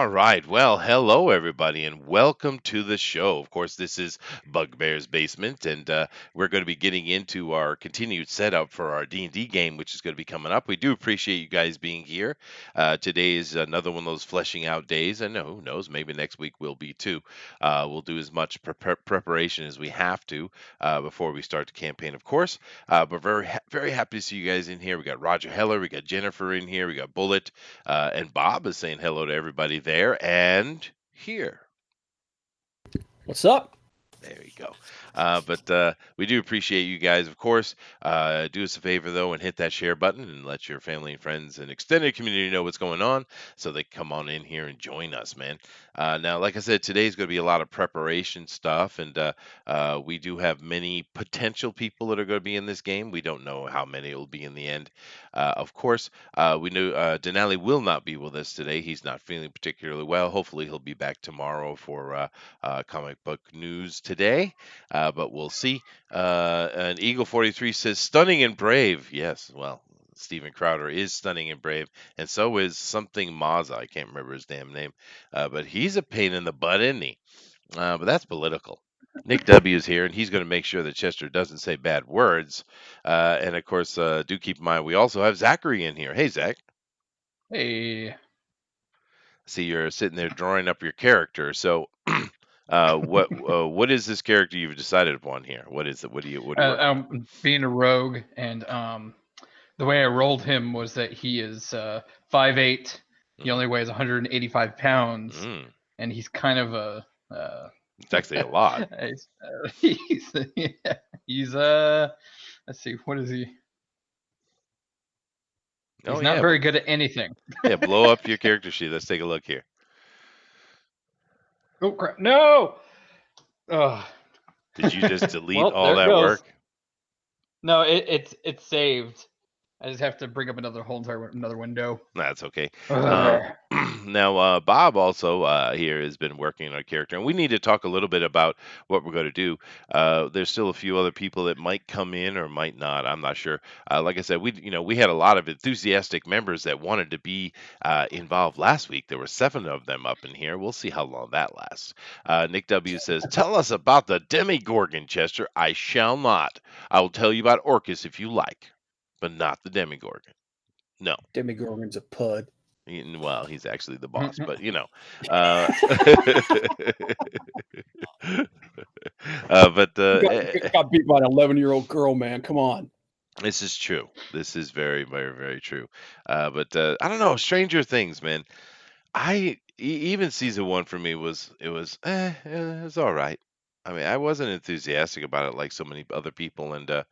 All right. Well, hello everybody, and welcome to the show. Of course, this is Bugbear's Basement, and we're going to be getting into our continued setup for our D&D game, which is going to be coming up. We do appreciate you guys being here. Today is another one of those fleshing out days, and who knows, maybe next week will be too. We'll do as much preparation as we have to before we start the campaign, of course. But very happy to see you guys in here. We got Roger Heller, we got Jennifer in here, we got Bullet. And Bob is saying hello to everybody there and here. What's up? There you go. But we do appreciate you guys, of course. Do us a favor, though, and hit that share button and let your family and friends and extended community know what's going on so they come on in here and join us, man. Now, like I said, today's going to be a lot of preparation stuff, and we do have many potential people that are going to be in this game. We don't know how many it will be in the end. Of course, we know Dinale will not be with us today. He's not feeling particularly well. Hopefully, he'll be back tomorrow for comic book news today, but we'll see. And Eagle 43 says stunning and brave. Yes, well, Steven Crowder is stunning and brave, and so is something Maza. I can't remember his damn name, but he's a pain in the butt, isn't he? But that's political. Nick W is here, and he's going to make sure that Chester doesn't say bad words. And of course, do keep in mind we also have Zachary in here. Hey, Zach. Hey, See, you're sitting there drawing up your character. So, what is this character you've decided upon here? What is it? What are you working on? being a rogue, and the way I rolled him was that he is 5'8". He only weighs 185 pounds, Mm, and he's kind of a. it's actually a lot. he's he's let's see, what is he? He's Oh not yeah, very good at anything. yeah. Blow up your character sheet. Let's take a look here. Oh crap! No. Did you just delete Well, all there it that goes. work? No, it's saved. I just have to bring up another window. That's okay. Ugh. Now, Bob also here has been working on a character, and we need to talk a little bit about what we're going to do. There's still a few other people that might come in or might not. I'm not sure. Like I said, we had a lot of enthusiastic members that wanted to be involved last week. There were 7 of them up in here. We'll see how long that lasts. Nick W says, "Tell us about the Demigorgon, Chester." I shall not. I will tell you about Orcus if you like, but not the Demigorgon. No. Demigorgon's a pud. Well, he's actually the boss, but uh, Got beat by an 11-year-old girl, man. Come on. this is true. This is very, very, very true. But I don't know, Stranger Things, man. Even season 1 for me it was all right. I mean, I wasn't enthusiastic about it like so many other people, and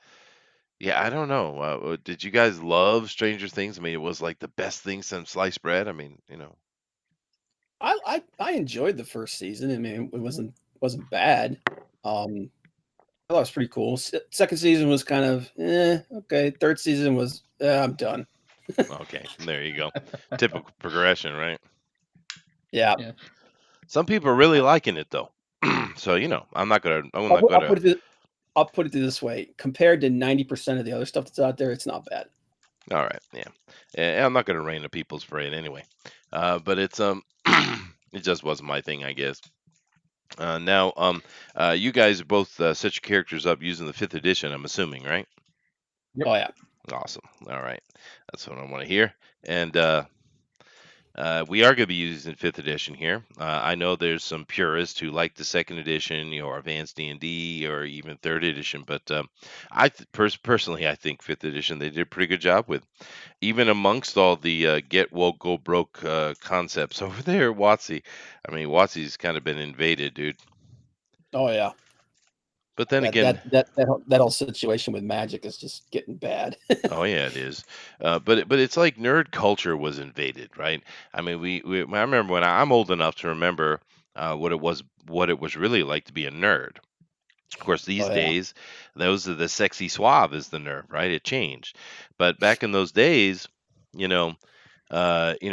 yeah, I don't know. Did you guys love Stranger Things? I mean, it was like the best thing since sliced bread. I mean, I enjoyed the first season. I mean, it wasn't bad. I thought it was pretty cool. Second season was kind of okay. Third season was I'm done. Okay, there you go. Typical progression, right? Yeah. Yeah. Some people are really liking it though. So, I'm not I'll gonna. I'll put it this way: compared to 90% of the other stuff that's out there, it's not bad. All right, yeah. I'm not gonna rain on people's parade anyway. But it's it just wasn't my thing, I guess. Now, you guys both set your characters up using the 5th edition. I'm assuming, right? Yep. Oh yeah. Awesome. All right, that's what I want to hear. And we are going to be using 5th edition here. I know there's some purists who like the 2nd edition, or Advanced D&D, or even 3rd edition, but personally, I think 5th edition they did a pretty good job with. Even amongst all the get woke, go broke concepts over there, WotC. I mean, WotC's kind of been invaded, dude. Oh yeah. But then again, that whole situation with magic is just getting bad. oh yeah, it is. But it's like nerd culture was invaded, right? I mean, I remember when I'm old enough to remember what it was really like to be a nerd. Of course, these Oh yeah. days, those are the sexy suave is the nerd, right? It changed. But back in those days, you know,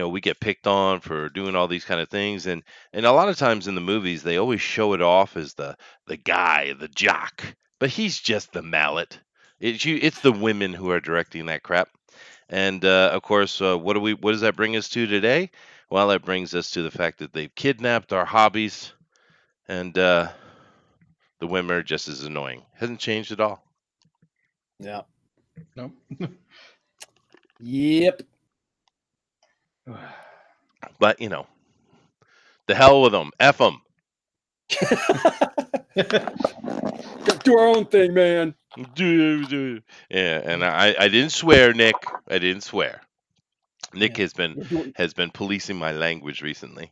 we get picked on for doing all these kind of things, and a lot of times in the movies, they always show it off as the guy, the jock, but he's just the mallet. It's the women who are directing that crap. And of course, what does that bring us to today? Well, that brings us to the fact that they've kidnapped our hobbies, and the women are just as annoying. Hasn't changed at all. Yeah. Nope. Yep. But the hell with them. F them. Gotta do our own thing, man. Yeah, and I didn't swear, Nick. I didn't swear. Nick Yeah. has been policing my language recently.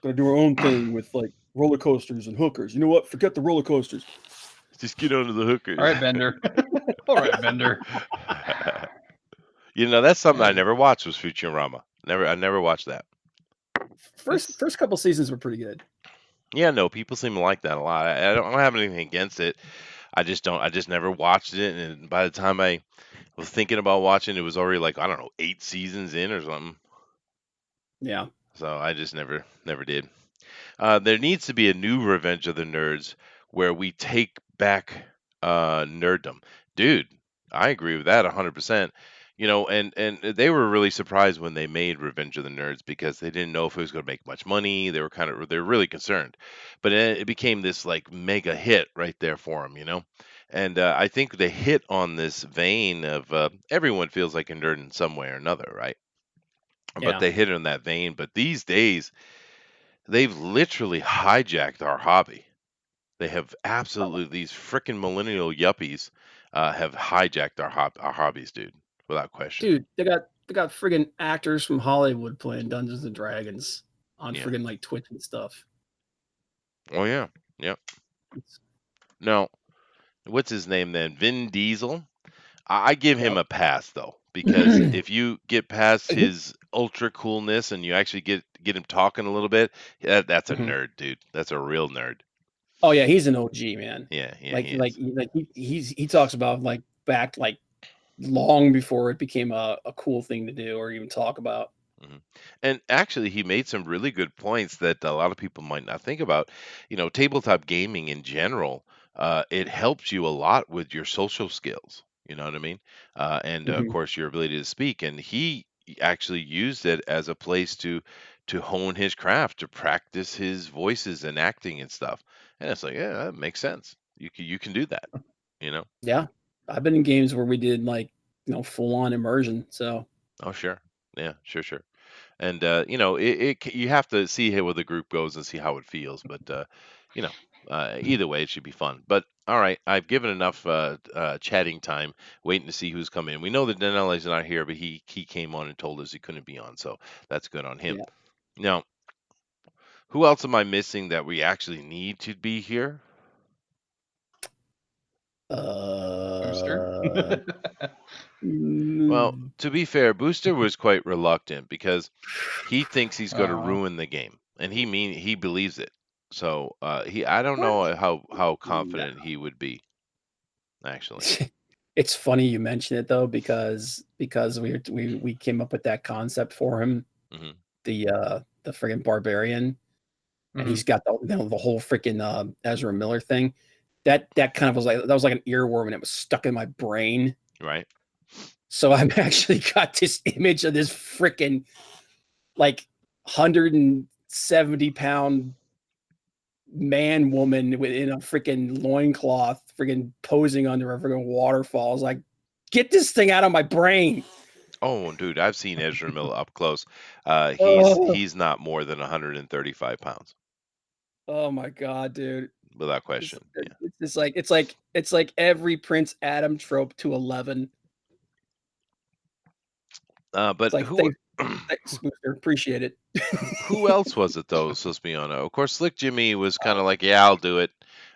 Gotta do our own thing with like roller coasters and hookers. You know what? Forget the roller coasters. Just get onto the All hookers. right, Bender. All right, Bender. That's something I Yeah. never watched was Futurama. I never watched that. First couple seasons were pretty good. Yeah, no, people seem to like that a lot. I don't have anything against it. I just don't. I just never watched it, and by the time I was thinking about watching, it was already like I don't know 8 seasons in or something. Yeah. So I just never did. There needs to be a new Revenge of the Nerds where we take back nerddom. Dude, I agree with that 100%. And they were really surprised when they made Revenge of the Nerds because they didn't know if it was going to make much money. They were really concerned. But it became this like mega hit right there for them. And I think they hit on this vein of everyone feels like a nerd in some way or another, right? But Yeah. they hit it in that vein. But these days, they've literally hijacked our hobby. They have absolutely these freaking millennial yuppies have hijacked our hobbies, dude, without question. Dude, they got friggin' actors from Hollywood playing Dungeons and Dragons on Yeah. friggin' like Twitch and stuff. Oh yeah. Yep. It's, No, what's his name then? Vin Diesel. I give him yep. a pass though, because if you get past his ultra coolness and you actually get him talking a little bit, that's a Mhm. nerd, dude. That's a real nerd. Oh yeah, he's an OG, man. Yeah, yeah, Like he like is. like he talks about like back like long before it became a cool thing to do or even talk about. Mhm. And actually, he made some really good points that a lot of people might not think about. Tabletop gaming in general, it helps you a lot with your social skills. You know what I mean? And of Mhm. course, your ability to speak. And he actually used it as a place to hone his craft, to practice his voices and acting and stuff. And it's like, yeah, that makes sense. You can do that. You know? Yeah. I've been in games where we did like, full on immersion. So Oh, sure. Yeah, sure, sure. And you have to see where the group goes and see how it feels. But you know, either way, it should be fun. But all right, I've given enough chatting time, waiting to see who's coming in. We know that Dinale's not here, but he came on and told us he couldn't be on, so that's good on him. yeah. Now, who else am I missing that we actually need to be here? Booster. Uh Well, mm, to be fair, Booster was quite reluctant because he thinks he's going to uh, ruin the game, and he believes it. So I don't what? know how No. confident he would be actually. It's funny you mention it though because we came up with that concept for him, Hmm. the friggin' barbarian, and mhm. he's got the whole freaking Ezra Miller thing. That kind of was like an earworm and it was stuck in my brain. Right? So I've actually got this image of this freaking like 170-pound man woman within a freaking loincloth, freaking posing under a freaking waterfall. I was like, get this thing out of my brain. Oh, dude, I've seen Ezra Miller up close. He's Oh, he's not more than 135 pounds, oh my god, dude. without It's, question. Yeah. it's just like it's like every Prince Adam trope to 11. It's But like thanks, Booster. Appreciate it. who else was it though? Supposed to be on? Of course, Slick Jimmy was kind of like, yeah, I'll do it,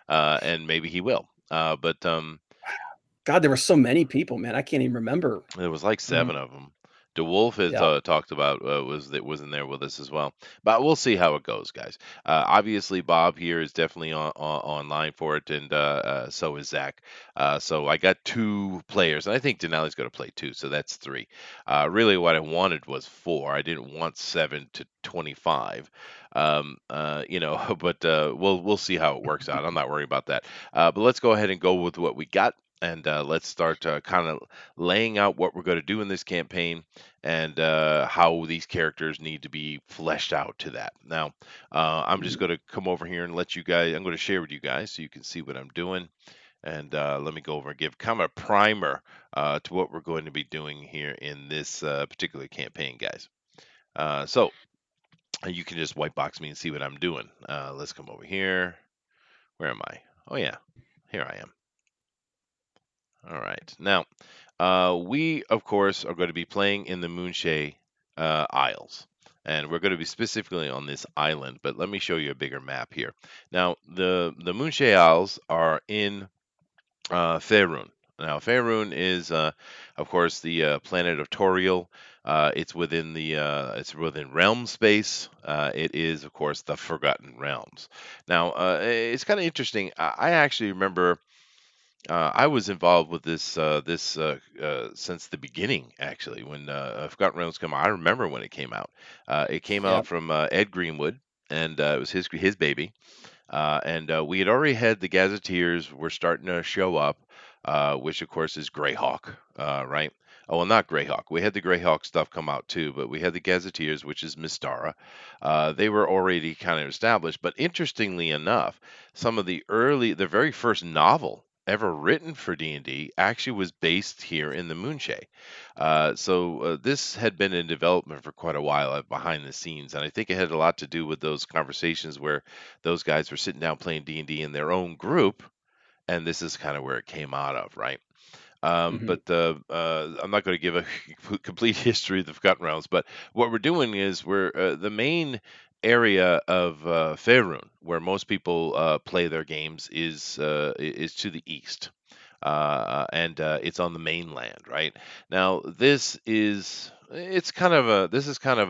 and maybe he will. But God, there were so many people, man. I can't even remember. There was like Mhm. 7 of them. DeWolf has Yeah, talked about was in there with us as well, but we'll see how it goes, guys. Obviously, Bob here is definitely online for it, and so is Zach. So I got 2 players, and I think Denali's going to play 2, so that's 3. Really, what I wanted was 4. I didn't want 7 to 25. But we'll see how it works out. I'm not worried about that. But let's go ahead and go with what we got. and let's start kind of laying out what we're going to do in this campaign and how these characters need to be fleshed out to that. Now, I'm just Mhm. going to come over here and let you guys, I'm going to share with you guys so you can see what I'm doing. And let me go over and give kind of a primer to what we're going to be doing here in this particular campaign, guys. So you can just white box me and see what I'm doing. Let's come over here. Where am I? Oh, yeah, here I am. All right. Now, we, of course, are going to be playing in the Moonshay Isles. And we're going to be specifically on this island, but let me show you a bigger map here. Now, the Moonshay Isles are in Faerun. Now, Faerun is, of course, the planet of Toriel. It's within realm space. It is, of course, the Forgotten Realms. Now, it's kind of interesting. I actually remember I was involved with this since the beginning, actually. When Forgotten Realms came out, I remember when it came out. It came out Yep. from Ed Greenwood, and it was his baby. And we had already had the Gazetteers were starting to show up, which of course is Greyhawk, right? Oh, well, not Greyhawk. We had the Greyhawk stuff come out too, but we had the Gazetteers, which is Mistara. They were already kind of established, but interestingly enough, the very first novel ever written for D&D actually was based here in the Moonshay. So this had been in development for quite a while behind the scenes, and I think it had a lot to do with those conversations where those guys were sitting down playing D&D in their own group, and this is kind of where it came out of, right? Hmm. But I'm not going to give a complete history of the Forgotten Realms, but what we're doing is we're the main area of Faerun, where most people play their games, is to the east, and it's on the mainland, right? Now, this is kind of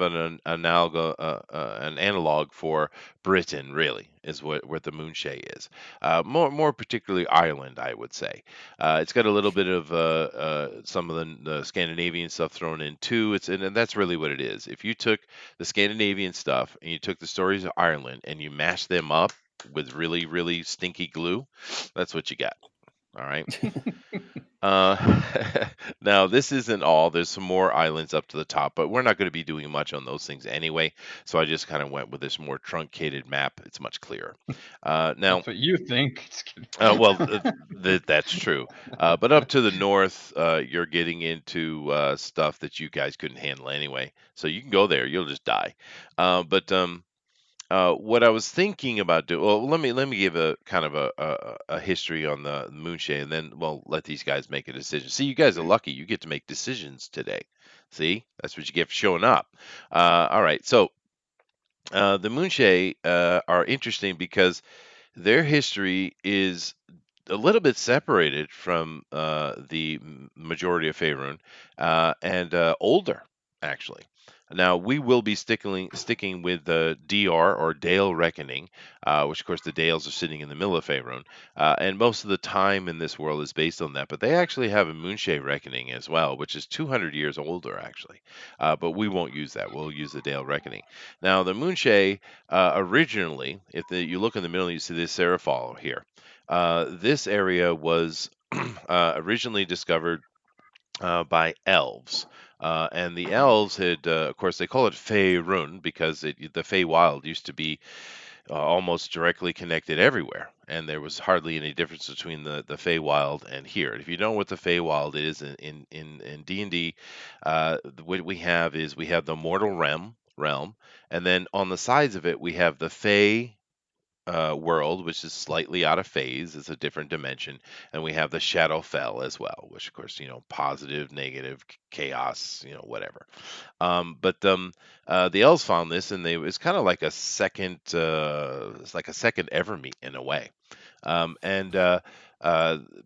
an analog for Britain, really, is what the Moonshay is. More particularly Ireland, I would say. It's got a little bit of some of the Scandinavian stuff thrown in too. And that's really what it is. If you took the Scandinavian stuff and you took the stories of Ireland and you mashed them up with really, really stinky glue, that's what you got. All right. Uh, now, this isn't all. There's some more islands up to the top, but we're not going to be doing much on those things anyway. So I just kind of went with this more truncated map. It's much clearer. Now, That's what you think. Just kidding. well, that's true. But up to the north, you're getting into stuff that you guys couldn't handle anyway. So you can go there. You'll just die. But what I was thinking about doing, well, let me give a kind of a history on the Moonshay, and then we'll let these guys make a decision. See, you guys are lucky; you get to make decisions today. See, that's what you get for showing up. All right, so the Moonshay are interesting because their history is a little bit separated from the majority of Faerun and older, actually. Now we will be sticking with the DR or Dale Reckoning, which of course the Dales are sitting in the middle of Faerun, and most of the time in this world is based on that. But they actually have a Moonshay Reckoning as well, which is 200 years older actually. But we won't use that. We'll use the Dale Reckoning. Now the Moonshay originally, you look in the middle, you see this Serafal here. This area was originally discovered by elves. And the elves had, of course, they call it Faerun because the Feywild used to be almost directly connected everywhere, and there was hardly any difference between the Feywild and here. If you know what the Feywild is in D&D, what we have is we have the mortal realm, and then on the sides of it we have the Fey world, which is slightly out of phase. It's a different dimension. And we have the Shadowfell as well, which, of course, positive, negative, chaos, whatever. But the elves found this, and it's kind of like it's like a second Evermeet in a way. And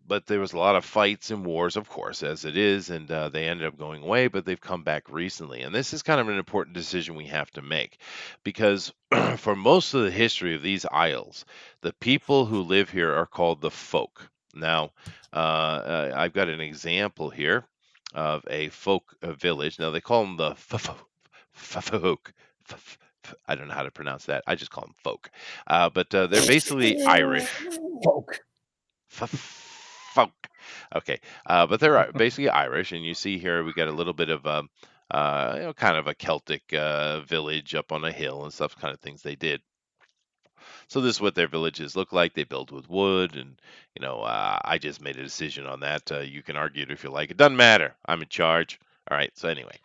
but there was a lot of fights and wars, of course, as it is, and they ended up going away. But they've come back recently, and this is kind of an important decision we have to make, because for most of the history of these isles, the people who live here are called the folk. Now, I've got an example here of a folk village. Now they call them the folk. I don't know how to pronounce that. I just call them folk. But they're basically Irish Folk. folk. Okay, but they're basically Irish, and you see here we got a little bit of kind of a Celtic village up on a hill and stuff, kind of things they did. So this is what their villages look like. They build with wood, and I just made a decision on that. You can argue it if you like. It doesn't matter. I'm in charge. All right. So anyway,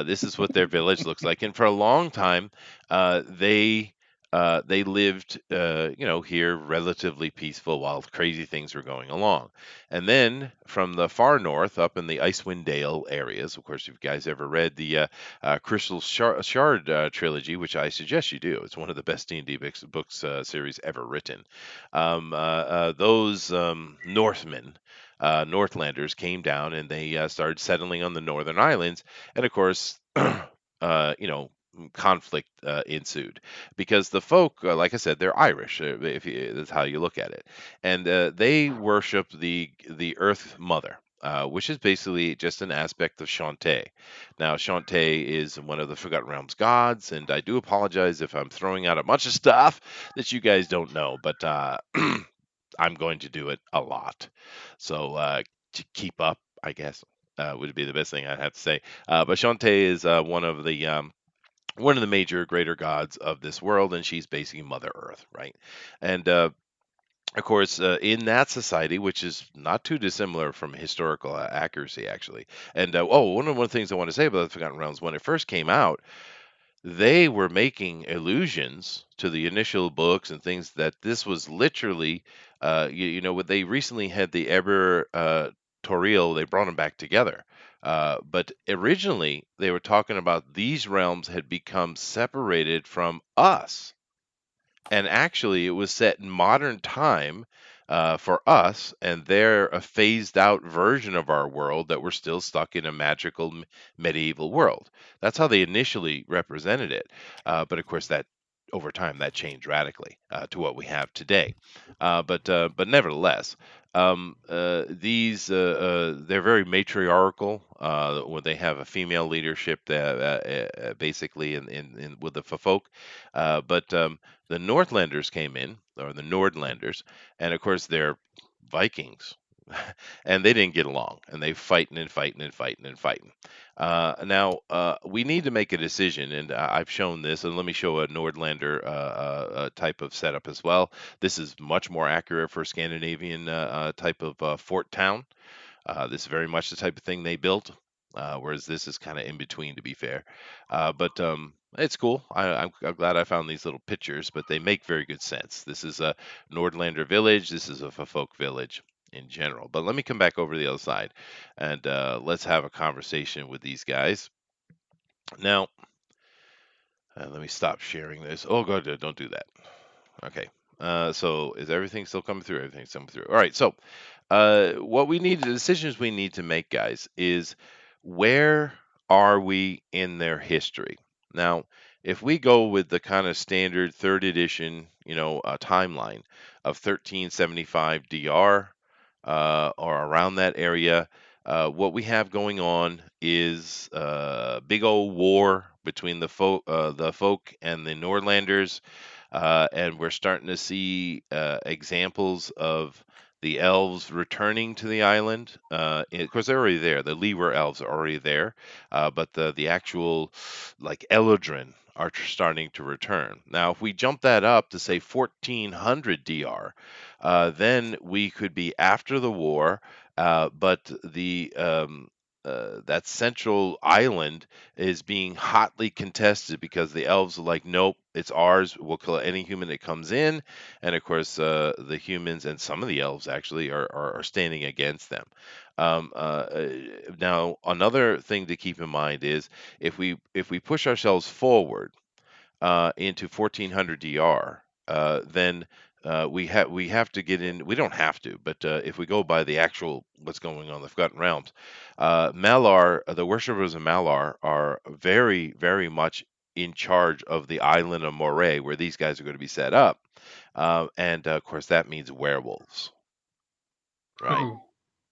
this is what their village looks like, and for a long time, they lived, here relatively peaceful while crazy things were going along. And then from the far north, up in the Icewind Dale areas, of course, if you guys ever read the Crystal Shard trilogy, which I suggest you do. It's one of the best D&D books series ever written. Those Northmen, Northlanders, came down and they started settling on the northern islands, and of course, conflict ensued because the folk, like I said, they're Irish. If that's how you look at it, and they worship the Earth Mother. Which is basically just an aspect of Shantae. Now, Shantae is one of the Forgotten Realms gods, and I do apologize if I'm throwing out a bunch of stuff that you guys don't know, but I'm going to do it a lot. So to keep up, I guess, would be the best thing I'd have to say. But Shantae is one of the major greater gods of this world, and she's basically Mother Earth, right? And of course, in that society, which is not too dissimilar from historical accuracy, actually. And one of the things I want to say about the Forgotten Realms, when it first came out, they were making allusions to the initial books and things that this was literally, what they recently had the Eber Toriel, they brought them back together. But originally, they were talking about these realms had become separated from us, and actually it was set in modern time for us, and they're a phased out version of our world that we're still stuck in a magical medieval world. That's how they initially represented it, but of course that over time that changed radically to what we have today. But nevertheless, these they're very matriarchal. When they have a female leadership, that basically in with the folk, but the Northlanders came in, or the Nordlanders, and of course they're Vikings, and they didn't get along, and they fighting and fighting and fighting and fighting. Now we need to make a decision, and I've shown this, and let me show a Nordlander type of setup as well. This is much more accurate for Scandinavian type of fort town. This is very much the type of thing they built, whereas this is kind of in between, to be fair. But it's cool. I'm glad I found these little pictures, but they make very good sense. This is a Nordlander village. This is a folk village in general. But let me come back over to the other side, and let's have a conversation with these guys. Now, let me stop sharing this. Oh, God, don't do that. Okay. So is everything still coming through? Everything's coming through. All right. So what we need, the decisions we need to make, guys, is where are we in their history? Now, if we go with the kind of standard third edition, timeline of 1375 DR or around that area, what we have going on is a big old war between the folk and the Nordlanders, and we're starting to see examples of the elves returning to the island. Of course, they're already there. The Leeward elves are already there, but the actual like Eladrin are starting to return. Now, if we jump that up to say 1400 DR, then we could be after the war, but the that central island is being hotly contested because the elves are like, nope, it's ours. We'll kill any human that comes in, and of course, the humans and some of the elves actually are standing against them. Now, another thing to keep in mind is if we push ourselves forward into 1400 DR, then we have to get in. We don't have to, but if we go by the actual what's going on in the Forgotten Realms, Malar, the worshippers of Malar are very, very much in charge of the island of Moray, where these guys are going to be set up, and of course that means werewolves, right? Ooh.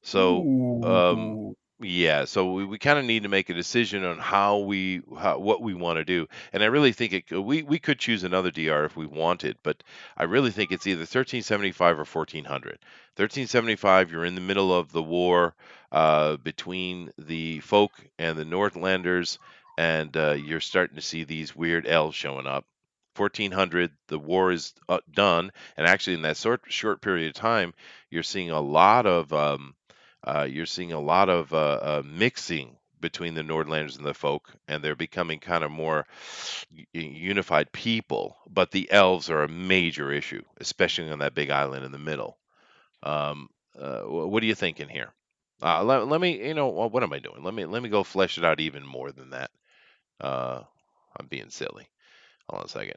So, um, Ooh. Yeah, so we kind of need to make a decision on what we want to do, and I really think we could choose another DR if we wanted, but I really think it's either 1375 or 1400. 1375, you're in the middle of the war between the folk and the Northlanders, and you're starting to see these weird elves showing up. 1400, the war is done, and actually in that short period of time, you're seeing a lot of mixing between the Nordlanders and the folk, and they're becoming kind of more unified people. But the elves are a major issue, especially on that big island in the middle. Um, what are you thinking here? Let me, what am I doing? Let me go flesh it out even more than that. Uh, I'm being silly. Hold on a second.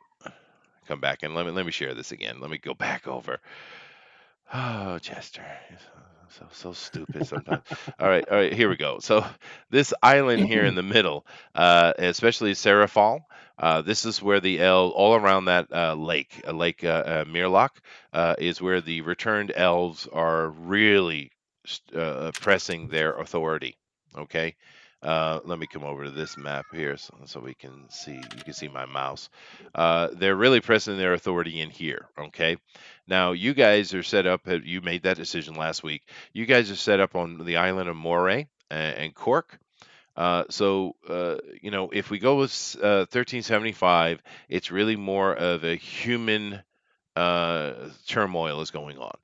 Come back and let me share this again. Let me go back over. Oh, Chester, so stupid sometimes. All right, here we go. So this island here in the middle, especially Serafal, this is where all around that Lake Mirlock, is where the returned elves are really pressing their authority. Okay. Let me come over to this map here so we can see. You can see my mouse. They're really pressing their authority in here. Okay. Now, you guys are set up, you made that decision last week. You guys are set up on the island of Moray and Cork. If we go with 1375, it's really more of a human turmoil is going on.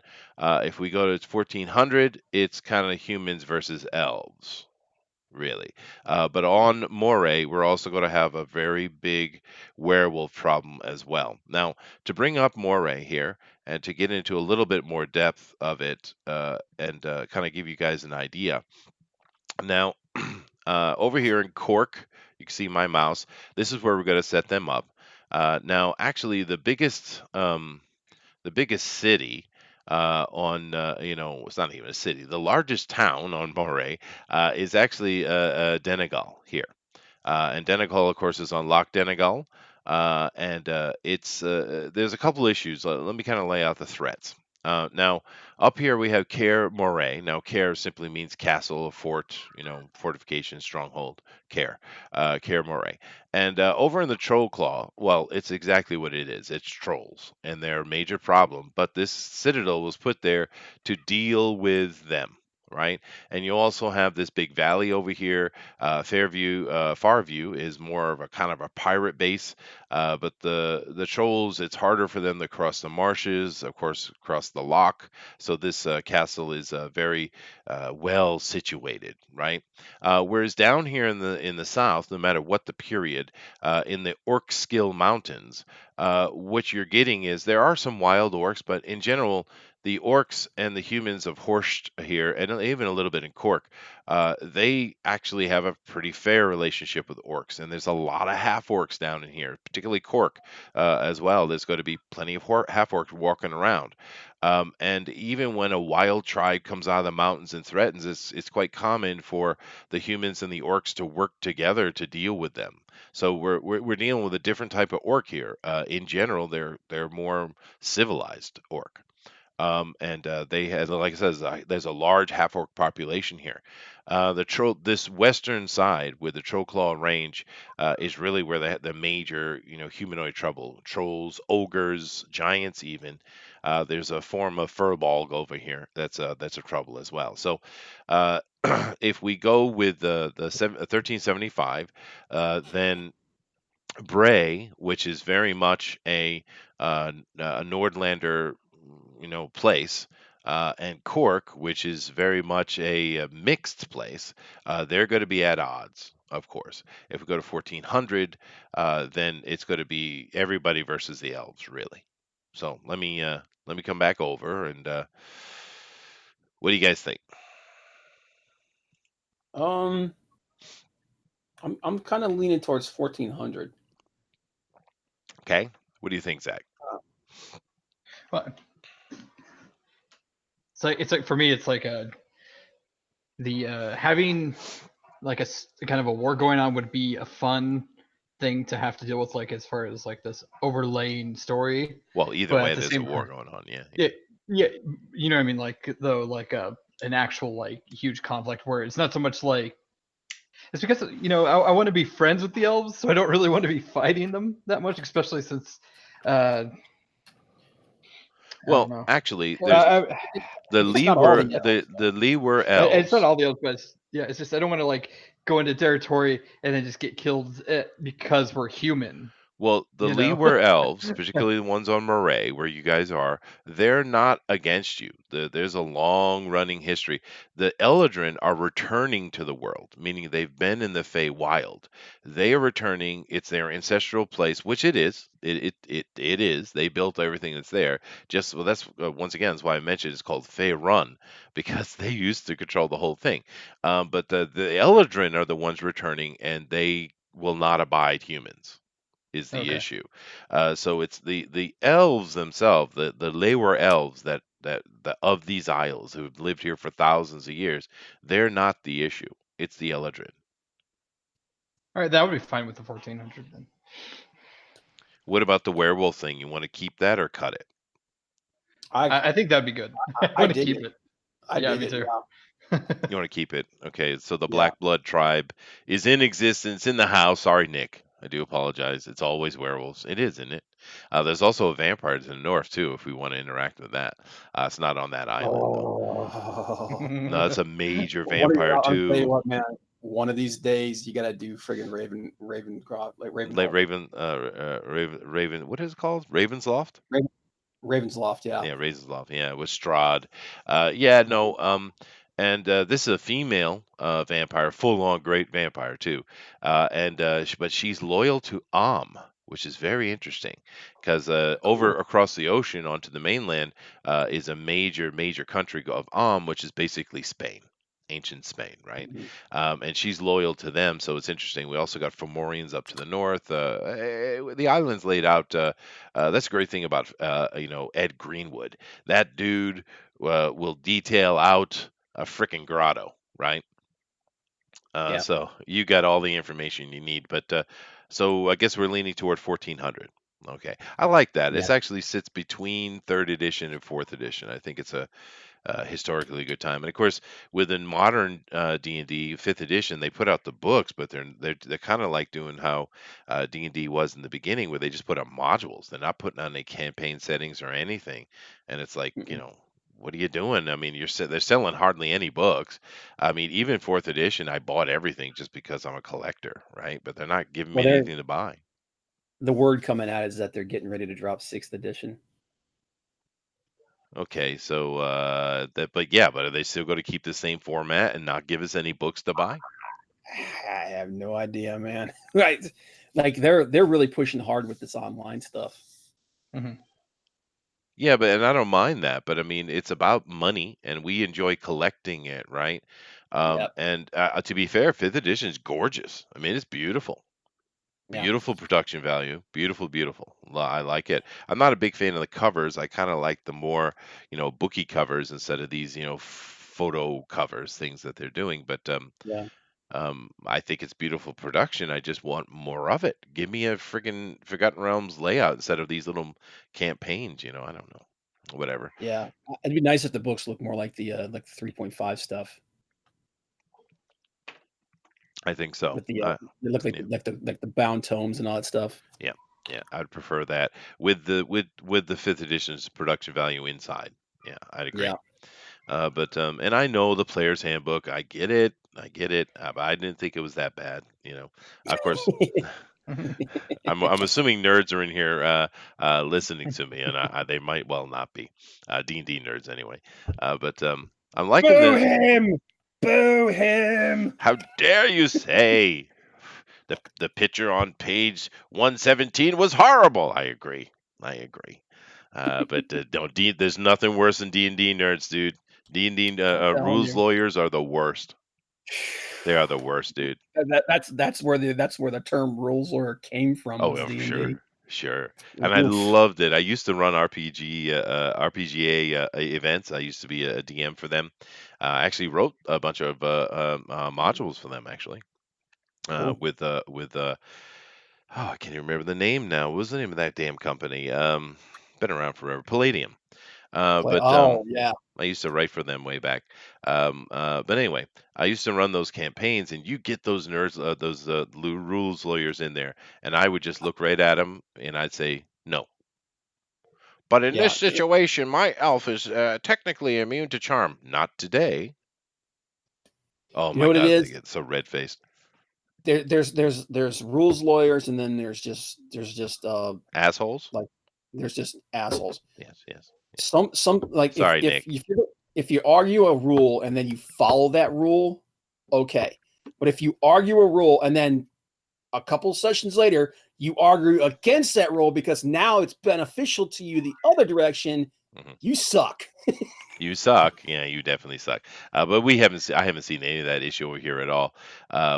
If we go to 1400, it's kind of humans versus elves, really. But on Moray, we're also going to have a very big werewolf problem as well. Now, to bring up Moray here and to get into a little bit more depth of it and kind of give you guys an idea. Now, over here in Cork, you can see my mouse. This is where we're going to set them up. Now, actually, the biggest city it's not even a city. The largest town on Moray is actually Donegal here. And Donegal, of course, is on Loch Donegal. And it's there's a couple issues. Let me kind of lay out the threats. Now, up here we have Cair Moray. Now, Cair simply means castle, fort, fortification, stronghold. Cair Moray. And over in the Troll Claw, well, it's exactly what it is. It's trolls, and they're a major problem. But this citadel was put there to deal with them, right? And you also have this big valley over here. Farview is more of a kind of a pirate base, but the trolls, it's harder for them to cross the marshes, of course, cross the loch. So this castle is very well situated, right? Whereas down here in the south, no matter what the period, in the Orkskill Mountains, what you're getting is there are some wild orcs, but in general, the orcs and the humans of Horst here, and even a little bit in Cork, they actually have a pretty fair relationship with orcs. And there's a lot of half orcs down in here, particularly Cork as well. There's going to be plenty of half orcs walking around. And even when a wild tribe comes out of the mountains and threatens, it's quite common for the humans and the orcs to work together to deal with them. So we're dealing with a different type of orc here. In general, they're more civilized orc. And they had, like I said, there's a large half orc population here. This western side with the Troll Claw Range is really where the major, humanoid trouble, trolls, ogres, giants, even. There's a form of furbolg over here that's a trouble as well. So if we go with the 1375, then Bray, which is very much a Nordlander, place, and Cork, which is very much a mixed place, they're going to be at odds, of course. If we go to 1400, then it's going to be everybody versus the elves, really. So let me come back over and what do you guys think? I'm kind of leaning towards 1400. Okay, what do you think, Zach? Well, it's like for me, it's like having like a kind of a war going on would be a fun thing to have to deal with, like as far as like this overlaying story. Well, either But way, at the there's a same war time, going on. Yeah, yeah, yeah, you know what I mean. Like though, like an actual like huge conflict where it's not so much like it's because I want to be friends with the elves, so I don't really want to be fighting them that much, especially since uh, I don't Well, know. actually, Well, there's the it's not all Leeward the the Leeward It's not elves. all the elves, but it's just I don't want to like go into territory and then just get killed because we're human. Well, the You know. Leeward elves, particularly the ones on Moray, where you guys are, they're not against you. There's a long running history. The Eladrin are returning to the world, meaning they've been in the Wild. They are returning. It's their ancestral place, which it is. It is. They built everything that's there. Just well, that's once again, that's why I mentioned it's called Run because they used to control the whole thing. But the Eladrin are the ones returning, and they will not abide humans is the Okay. issue. So it's the elves themselves, the Lewer elves that of these isles who've lived here for thousands of years. They're not the issue. It's the Eladrin. All right, that would be fine with the 1400 then. What about the werewolf thing? You want to keep that or cut it? I I think that'd be good. I I want to dig keep it. it. I Yeah, dig me it. too. Yeah. You want to keep it? Okay. So the Yeah. Black Blood tribe is in existence in the house. Sorry, Nick. I do apologize. It's always werewolves. It is, isn't it? There's also a vampires in the north too, if we want to interact with that. It's not on that island though. Oh. No, that's a major What vampire I'll tell you too. what, man. One of these days, you gotta do friggin' Ravencroft, like Like Ravenholm, Raven. What is it called? Ravensloft. Raven, Ravensloft. Yeah. Yeah, Ravensloft. Yeah, with Strahd. Yeah, no. Oh, And this is a female vampire, full-on great vampire too. But she's loyal to which is very interesting because over cool. across the ocean onto the mainland is a major country of which is basically Spain. Ancient Spain, right? Mhm. And she's loyal to them, so it's interesting. We also got Fomorians up to the north. The island's laid out. That's a great thing about Ed Greenwood. That dude will detail out a freaking grotto, right? Yeah. So you got all the information you need. But so I guess we're leaning toward 1400. Okay, I like that. Yeah. This actually sits between third edition and fourth edition. I think it's a historically good time. And of course, within modern D&D fifth edition, they put out the books, but they're kind of like doing how D&D was in the beginning, where they just put out modules. They're not putting on any campaign settings or anything. And it's like, Mm-mm. what are you doing? I mean, they're selling hardly any books. I mean, even fourth edition, I bought everything just because I'm a collector, right? But they're not giving Well, me anything to buy. the word coming out is that they're getting ready to drop sixth edition. Okay, so but yeah, but are they still going to keep the same format and not give us any books to buy? I have no idea, man. Right. Like they're really pushing hard with this online stuff. Mhm. Yeah, but and I don't mind that, but I mean, it's about money, and we enjoy collecting it, right? Yep. And to be fair, fifth edition is gorgeous. I mean, it's beautiful, Yeah. beautiful production value, beautiful, beautiful. I like it. I'm not a big fan of the covers. I kind of like the more, booky covers instead of these, photo covers, things that they're doing. But Yeah. I think it's beautiful production. I just want more of it. Give me a friggin' Forgotten Realms layout instead of these little campaigns. I don't know. Whatever. Yeah. It'd be nice if the books look more like the 3.5 stuff I think so. with they look like Yeah, the bound tomes and all that stuff. yeah, yeah. I'd prefer that with the fifth edition's production value inside. Yeah, I'd agree. Yeah. But and I know the player's handbook. I get it. I get it. But I didn't think it was that bad. Of course, I'm assuming nerds are in here listening to me, and they might well not be D&D nerds anyway. But I'm liking Boo the. him! Boo him! How dare you say the picture on page 117 was horrible? I agree. I agree. But no, there's nothing worse than D&D nerds, dude. D&D I'm telling rules you. lawyers are the worst. They are the worst, dude. That's where the term rules lawyer came from Oh, was D&D. sure, sure. And I Oof. loved it. I used to run RPGA events. I used to be a DM for them. I actually wrote a bunch of modules for them, actually. Cool. With I can't even remember the name now. What was the name of that damn company? Been around forever. Palladium. Play. But Oh yeah, I used to write for them way back. But anyway, I used to run those campaigns, and you get those nerds, those rules lawyers in there, and I would just look right at them, and I'd say no. But in this yeah. situation, my elf is technically immune to charm. Not today. Oh You know my what it God, they is? get so red faced. There's rules lawyers, and then there's just Assholes. like there's just assholes. Yes, yes. Some like Sorry, Nick. if you argue a rule and then you follow that rule, okay. But if you argue a rule and then a couple sessions later you argue against that rule because now it's beneficial to you the other direction, Mhm. you suck. You suck. Yeah, you definitely suck. But we haven't. I haven't seen any of that issue over here at all,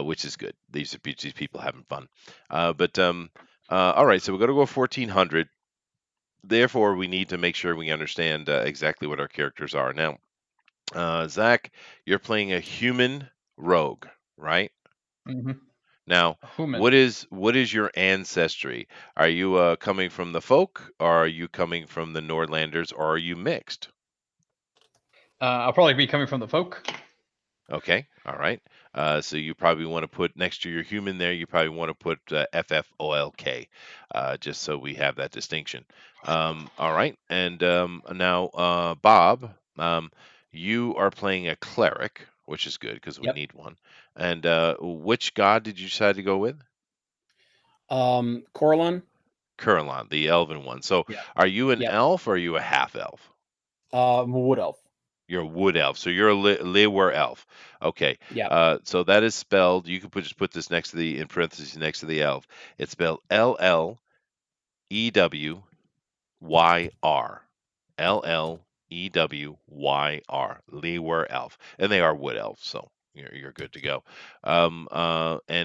which is good. These people having fun. All right. So we're gonna go 1400. Therefore, we need to make sure we understand exactly what our characters are. Now, Zach, you're playing a human rogue, right? Hmm. Now, Human. what is your ancestry? Are you coming from the folk, or are you coming from the Nordlanders, or are you mixed? I'll probably be coming from the folk. Okay, all right. So you probably want to put next to your human there. You probably want to put FFOLK, just so we have that distinction. All right, and now Bob, you are playing a cleric, which is good because we Yep. need one. And which god did you decide to go with? Corlon. Curlon, the elven one. So Yeah. are you an Yep. elf or are you a half elf? Wood elf. You're a wood elf, so you're a Liwer elf. Okay, Yep. so that is spelled. You can just put this next to the in parentheses next to the elf. It's spelled LLEWYR. LLEWYR. Lewer elf, and they are wood elves, so you're good to go. And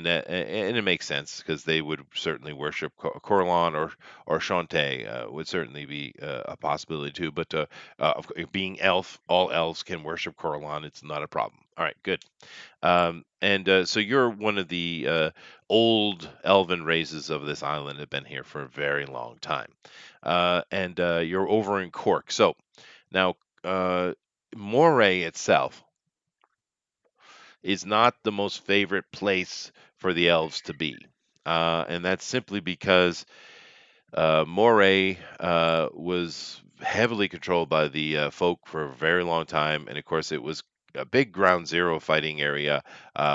it makes sense because they would certainly worship Corlon or Shantae would certainly be a possibility too. But being elf, all elves can worship Corlon. It's not a problem. All right, good. And so you're one of the old elven races of this island, have been here for a very long time. And you're over in Cork. So now, Moray itself is not the most favorite place for the elves to be. And that's simply because Moray was heavily controlled by the folk for a very long time, and of course, it was a big ground zero fighting area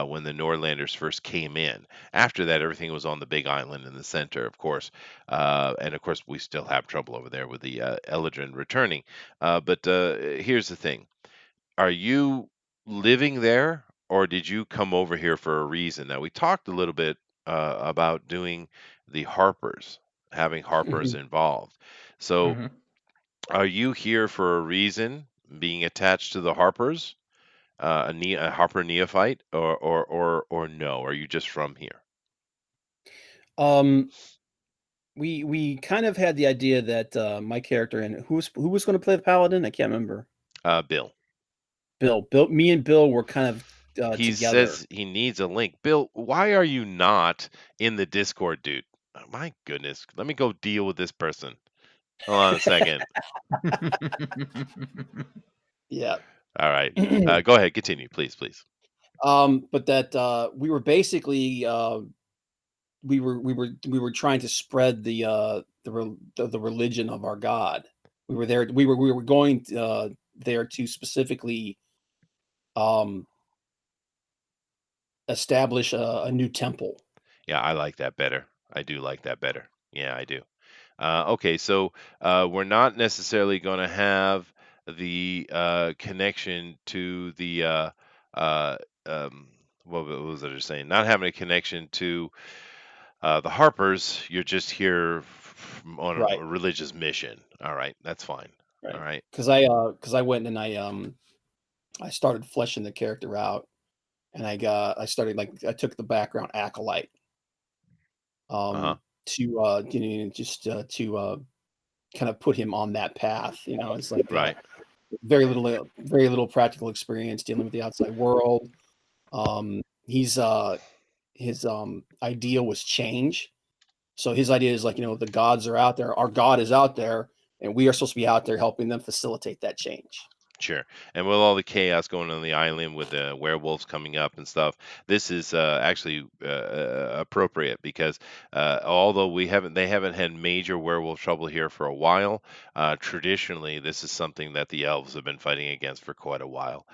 when the Nordlanders first came in. After that, everything was on the big island in the center, of course, and of course, we still have trouble over there with the Eladrin returning. But here's the thing: are you living there, or did you come over here for a reason? Now, we talked a little bit about doing the Harpers, having Harpers involved. So, Hmm. are you here for a reason, being attached to the Harpers, a Harper neophyte, or no? Are you just from here? um, we kind of had the idea that my character and who was going to play the paladin? I can't remember. Bill. Bill. Me and Bill were kind of He together. says he needs a link. Bill, why are you not in the Discord, dude? Oh, my goodness. Let me go deal with this person. Hold on a second. Yeah. All right. Go ahead. Continue, please, please. But that we were basically we were trying to spread the religion of our God. We were there. We were going there to specifically um, establish a new temple. Yeah, I like that better. I do like that better. Yeah, I do. Okay, so we're not necessarily going to have the connection to the uh, um, what was I just saying? Not having a connection to the Harpers. You're just here on Right. a religious mission. All right, that's fine. All Right. right. Because I went and I started fleshing the character out, and I started like I took the background acolyte Uh huh. um to just to kind of put him on that path. It's like Right. very little practical experience dealing with the outside world. He's his idea was change. So his idea is like, the gods are out there. Our God is out there. and we are supposed to be out there helping them facilitate that change. Sure. And with all the chaos going on the island with the werewolves coming up and stuff, this is actually appropriate because although they haven't had major werewolf trouble here for a while, traditionally this is something that the elves have been fighting against for quite a while.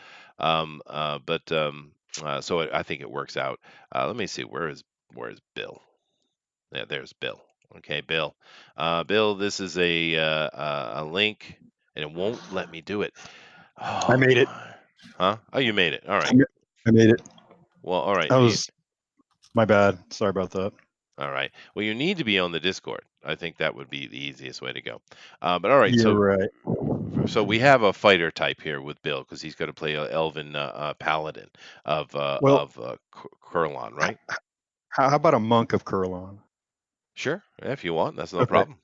So I think it works out. Let me see. Where is Bill? Yeah, there's Bill. Okay, Bill. Bill, this is a link, and it won't let me do it. I Oh made it. my. Huh? Oh, you made it. All I right. ma- I made it. Well, all right. That was my bad. Sorry about that. All right. Well, you need to be on the Discord. I think that would be the easiest way to go. But all right. You're So, right. so we have a fighter type here with Bill because he's going to play a Elven Paladin Well, Kurlan, right? how about a monk of Kurlan? Sure. If you want, that's no Okay. problem.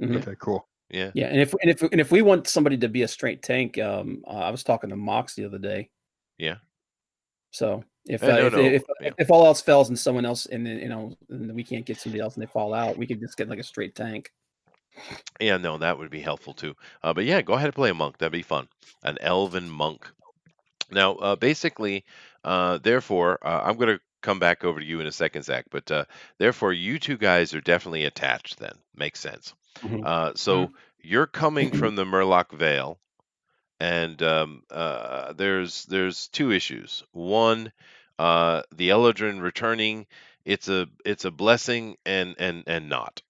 Mhm. Okay, cool. Yeah. Yeah, and if we want somebody to be a straight tank, I was talking to Mox the other day. Yeah. So if No, if, no. if Yeah. if all else fails and someone else and then, and we can't get somebody else and they fall out, we could just get like a straight tank. Yeah. No, that would be helpful too. But yeah, go ahead and play a monk. That'd be fun. An Elven monk. Now, basically, therefore, I'm going to come back over to you in a second, Zach. But therefore, you two guys are definitely attached. Then makes sense. Mhm. So you're coming from the Murloc Vale, and there's two issues. One, the Eldrin returning. It's a blessing and not.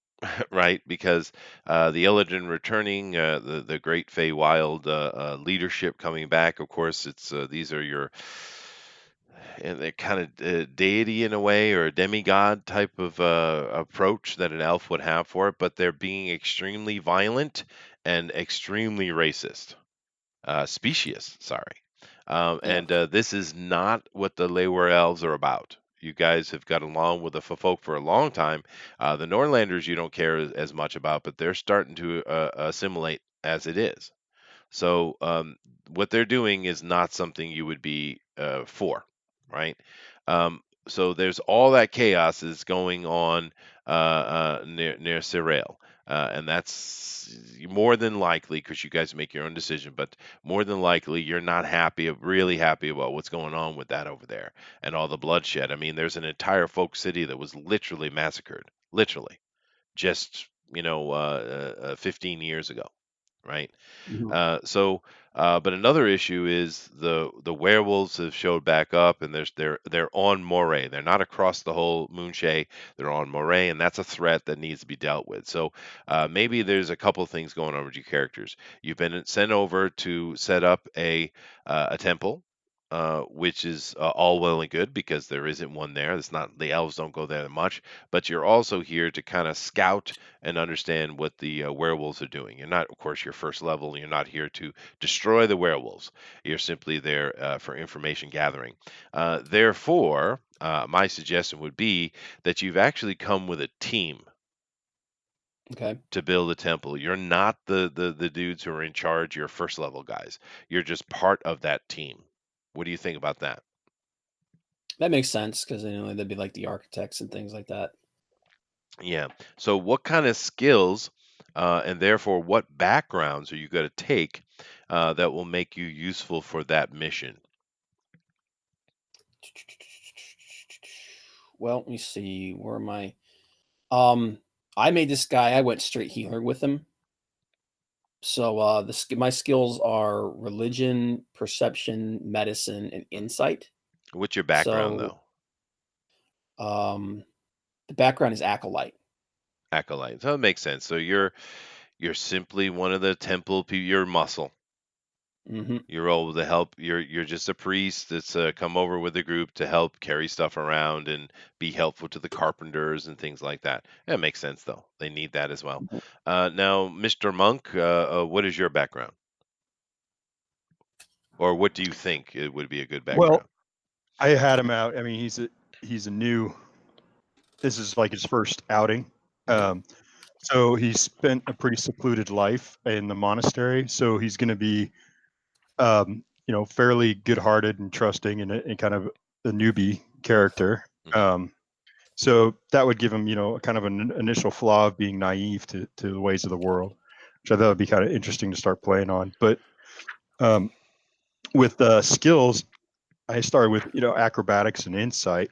Right? Because the Illidan returning, the Great Feywild leadership coming back. Of course, it's these are your and they're kind of deity in a way or a demigod type of approach that an elf would have for it, but they're being extremely violent and extremely racist, specious. Sorry. Yeah. And this is not what the Leywer elves are about. You guys have got along with the folk for a long time. The Norlanders you don't care as much about, but they're starting to assimilate as it is. So what they're doing is not something you would be for, right? So there's all that chaos is going on near Serail, and that's more than likely because you guys make your own decision. But more than likely, you're not really happy about what's going on with that over there and all the bloodshed. I mean, there's an entire folk city that was literally massacred, literally, just 15 years ago, right? Mhm. But another issue is the werewolves have showed back up, and they're on Moray. They're not across the whole Moonshae. They're on Moray, and that's a threat that needs to be dealt with. So maybe there's a couple of things going on with your characters. You've been sent over to set up a temple. Which is all well and good because there isn't one there. It's not the elves don't go there much, but you're also here to kind of scout and understand what the werewolves are doing. You're not, of course, your first level. You're not here to destroy the werewolves. You're simply there for information gathering. Therefore, my suggestion would be that you've actually come with a team Okay. to build a temple. You're not the dudes who are in charge. You're first level guys. You're just part of that team. What do you think about that? That makes sense because they'd be like the architects and things like that. Yeah. So, what kind of skills and therefore what backgrounds are you going to take that will make you useful for that mission? Well, let me see. Where am I? Um, I made this guy. I went straight healer with him. So my skills are religion, perception, medicine, and insight. What's your background, So though? um, the background is acolyte. Acolyte. So it makes sense. So you're simply one of the temple people. You're muscle. Hmm. You're able to help. You're just a priest that's come over with the group to help carry stuff around and be helpful to the carpenters and things like that. That makes sense, though. They need that as well. Now, Mr. Monk, what is your background, or what do you think it would be a good Well, background? I had him out. I mean, he's a new. This is like his first outing. Um, so he spent a pretty secluded life in the monastery. So he's going to be, fairly good-hearted and trusting, and kind of a newbie character. Hmm. So that would give him, kind of an initial flaw of being naive to the ways of the world. which I thought would be kind of interesting to start playing on. But um, with skills, I started with acrobatics and insight,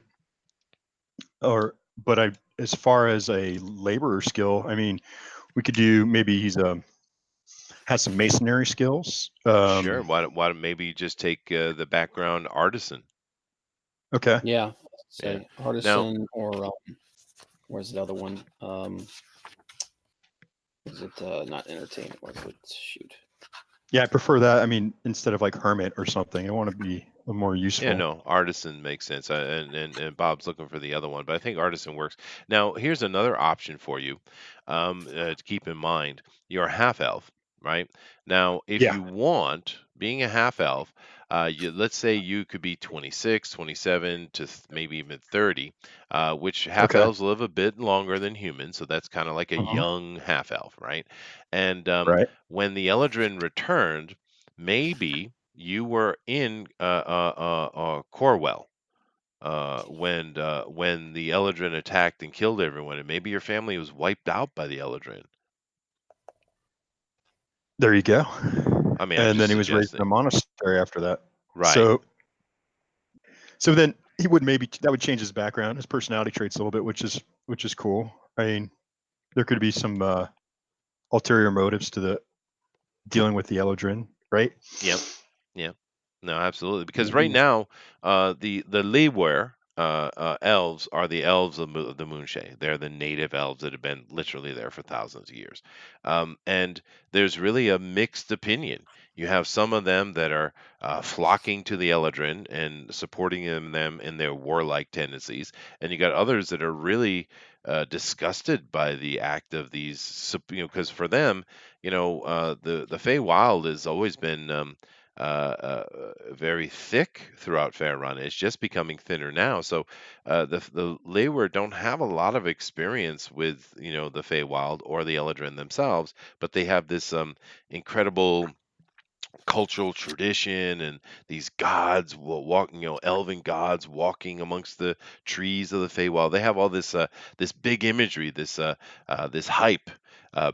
but I as far as a laborer skill, I mean, we could do maybe he's has some masonry skills. Sure. Why don't maybe you just take the background artisan? Okay, Yeah. Yeah. Say Now, artisan or where's the other one? Is it not entertainment? What's it? Shoot. yeah, I prefer that. I mean, instead of like hermit or something, I want to be more yeah, useful. no, artisan makes sense. And Bob's looking for the other one, but I think artisan works. Now, here's another option for you to keep in mind. You're a half elf, right? Now, if Yeah. you want, being a half elf, let's say you could be 26, 27 to maybe even 30, which half Okay. elves live a bit longer than humans. So that's kind of like a Mhm. young half elf, right? And Right. when the Eldrin returned, maybe you were in Corwell when the Eldrin attacked and killed everyone, and maybe your family was wiped out by the Eldrin. There you go. I mean, I'm And just then he was raised in a suggesting. monastery after that. Right. So then he would maybe that would change his background, his personality traits a little bit, which is cool. I mean, there could be some ulterior motives to the dealing with the Elodrin, right? Yep. Yep. No, absolutely. Because right Mhm. now, the Leeware elves are the elves of the Moonshae. They're the native elves that have been literally there for thousands of years. And there's really a mixed opinion. You have some of them that are flocking to the Eladrin and supporting them in their warlike tendencies, and you got others that are really disgusted by the act of these. Because for them, the Feywild has always been very thick throughout Faerun. It's just becoming thinner now. So the Leyward don't have a lot of experience with the Feywild or the Eladrin themselves, but they have this incredible cultural tradition and these gods walking, elven gods walking amongst the trees of the Feywild. They have all this big imagery, this hype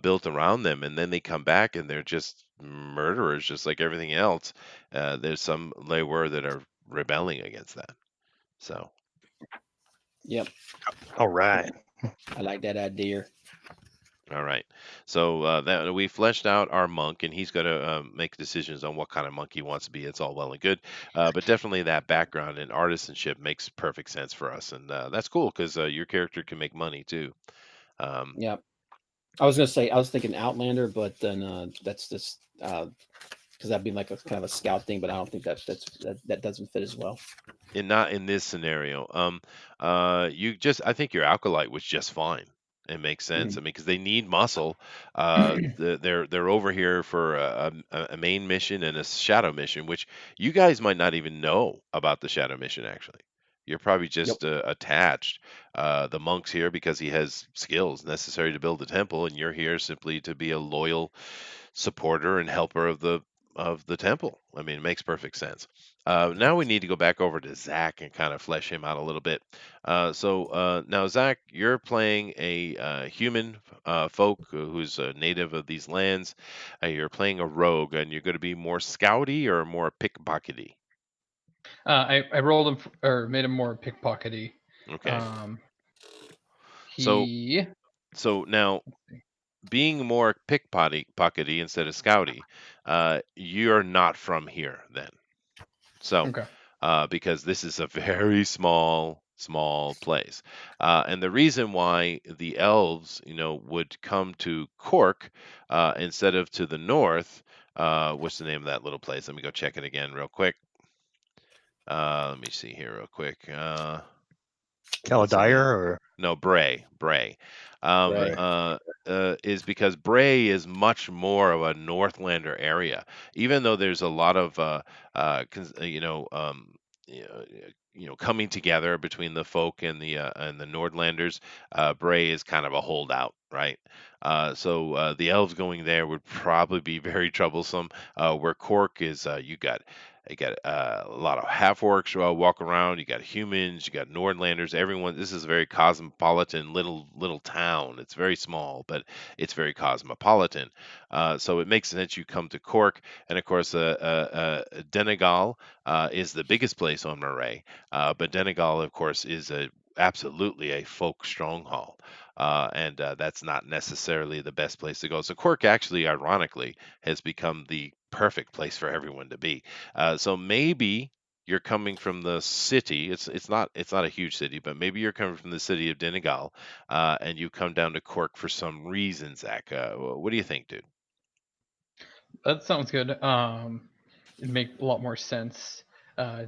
built around them, and then they come back and they're just murderers, just like everything else. There's some Leywer that are rebelling against that. So, Yep. All right. I like that idea. all right. So that we fleshed out our monk, and he's going to make decisions on what kind of monk he wants to be. It's all well and good, but definitely that background and artisanship makes perfect sense for us, and that's cool because your character can make money too. Um, Yep. I was gonna say I was thinking Outlander, but then that's just because that'd be like a kind of a scout thing, but I don't think that doesn't fit as well. and not in this scenario. I think your acolyte was just fine. It makes sense. I Mhm. mean, because they need muscle. They're over here for a main mission and a shadow mission, which you guys might not even know about the shadow mission. Actually, you're probably Yep. just attached. The monk's here because he has skills necessary to build a temple, and you're here simply to be a loyal supporter and helper of the temple. I mean, it makes perfect sense. Now we need to go back over to Zach and kind of flesh him out a little bit. So now, Zach, you're playing a human folk who's a native of these lands. You're playing a rogue, and you're going to be more scouty or more pickpockety. I rolled him or made him more pickpockety. Okay. Um, So he so now being more pickpockety instead of scouty, you're not from here then. So, okay. because this is a very small place, and the reason why the elves, would come to Cork instead of to the north. What's the name of that little place? Let me go check it again real quick. Let me see here real quick. What's the name? Caladire or No, Bray. Um, Right. uh, is because Bray is much more of a Northlander area, even though there's a lot of coming together between the folk and the Nordlanders. Bray is kind of a holdout, right? So the elves going there would probably be very troublesome. Where Cork is, you got You got a lot of half orcs walk around. You got humans. You got Nordlanders. Everyone. This is a very cosmopolitan little town. It's very small, but it's very cosmopolitan. So it makes sense you come to Cork, and of course, Donegal is the biggest place on Moray. But Donegal, of course, is absolutely a folk stronghold. And that's not necessarily the best place to go. So Cork actually, ironically, has become the perfect place for everyone to be. So maybe you're coming from the city. It's not a huge city, but maybe you're coming from the city of Donegal, and you come down to Cork for some reason, Zach. What do you think, dude? That sounds good. It'd make a lot more sense, uh,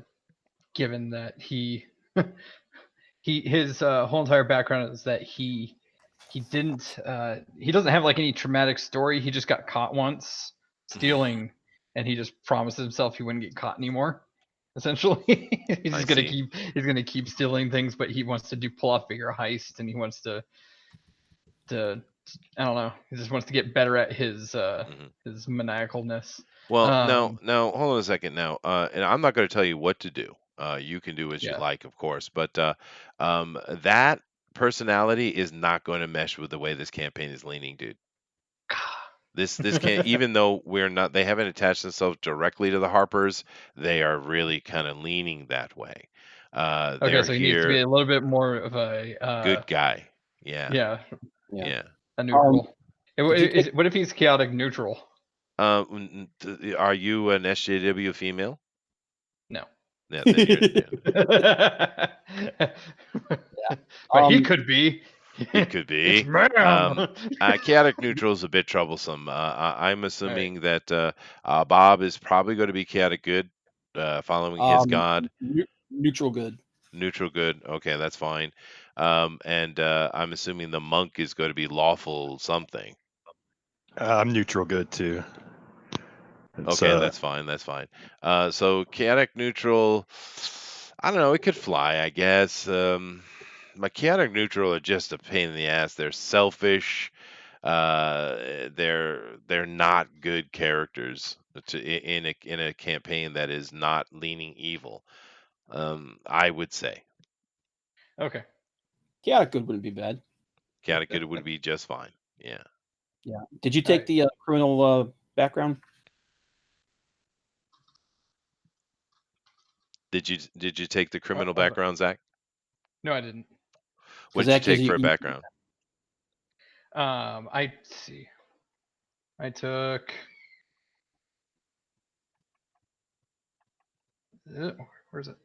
given that his whole entire background is that he doesn't have like any traumatic story. He just got caught once stealing, and he just promised himself he wouldn't get caught anymore. Essentially, he's I just gonna see. keep stealing things, but he wants to pull off bigger heist, and he wants to I don't know. He just wants to get better at Mhm. his maniacalness. Well, Um, now, hold on a second now, and I'm not going to tell you what to do. You can do as you yeah. like, of course, but that personality is not going to mesh with the way this campaign is leaning, dude. This can't, even though they haven't attached themselves directly to the Harpers, they are really kind of leaning that way. Okay, They're so he needs to be here, a little bit more of a good guy. Yeah, yeah, Yeah. yeah. a Um, neutral. did you take? What if he's chaotic neutral? Are you an SJW female? No. Yeah, then you're. Yeah. But he um, could be. He could It's be. ma'am. Chaotic neutral is a bit troublesome. I'm All right. assuming that Bob is probably going to be chaotic good, following his god. neutral good. Neutral good. Okay, that's fine. And I'm assuming the monk is going to be lawful something. I'm neutral good too. It's Okay, that's fine. That's fine. So chaotic neutral. I don't know. It could fly, I guess. My chaotic neutral are just a pain in the ass. They're selfish. They're not good characters in a campaign that is not leaning evil. I would say Okay. Yeah, good wouldn't be bad. chaotic good would be just fine. Yeah. Yeah. Did you All take right. the criminal background? Did you take the What criminal was it? background, Zach? No, I didn't. What Because did you that gives take for a you. background? Let's see. I took. Where's it?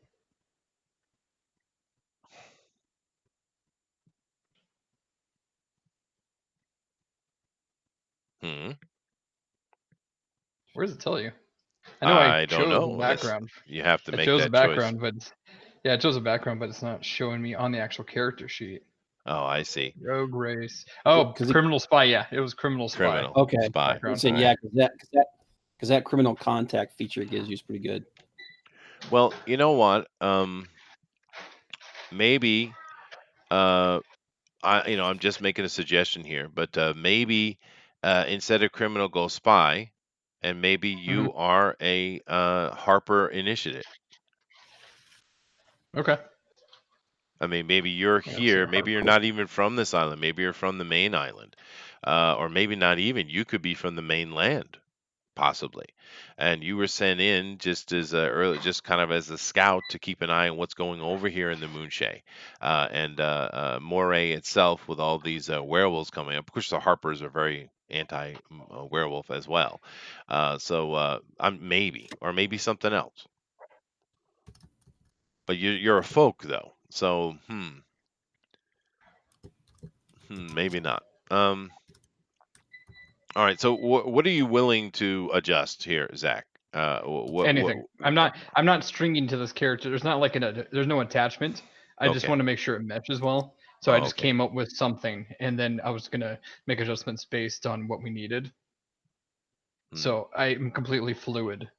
Hmm. Where does it tell you? I know I I don't chose a know. background. You have to I make chose a that choice. background, but yeah, I chose a background, but it's not showing me on the actual character sheet. Oh, I see. Rogue race. Oh, Because criminal spy. Yeah, it was criminal spy Criminal okay. spy. background. So All right. yeah, because that criminal contact feature it gives you is pretty good. Well, you know what? Maybe I'm just making a suggestion here, but maybe instead of criminal, go spy, and maybe Hmm. you are a Harper initiate. Okay. I mean, maybe you're Yeah, let's see. here. Maybe you're Harper. not even from this island. Maybe you're from the main island, or maybe not even. You could be from the mainland, possibly. And you were sent in just as just kind of as a scout to keep an eye on what's going over here in the Moonshay, and Moray itself with all these werewolves coming up. Of course, the Harpers are very anti werewolf as well. So I'm maybe, or maybe something else. But you're a folk though, so maybe not. All right. So what are you willing to adjust here, Zach? What? Anything. I'm not stringing to this character. There's not like there's no attachment. I just Okay. want to make sure it matches well. So I Oh, just okay. came up with something, and then I was gonna make adjustments based on what we needed. Hmm. So I'm completely fluid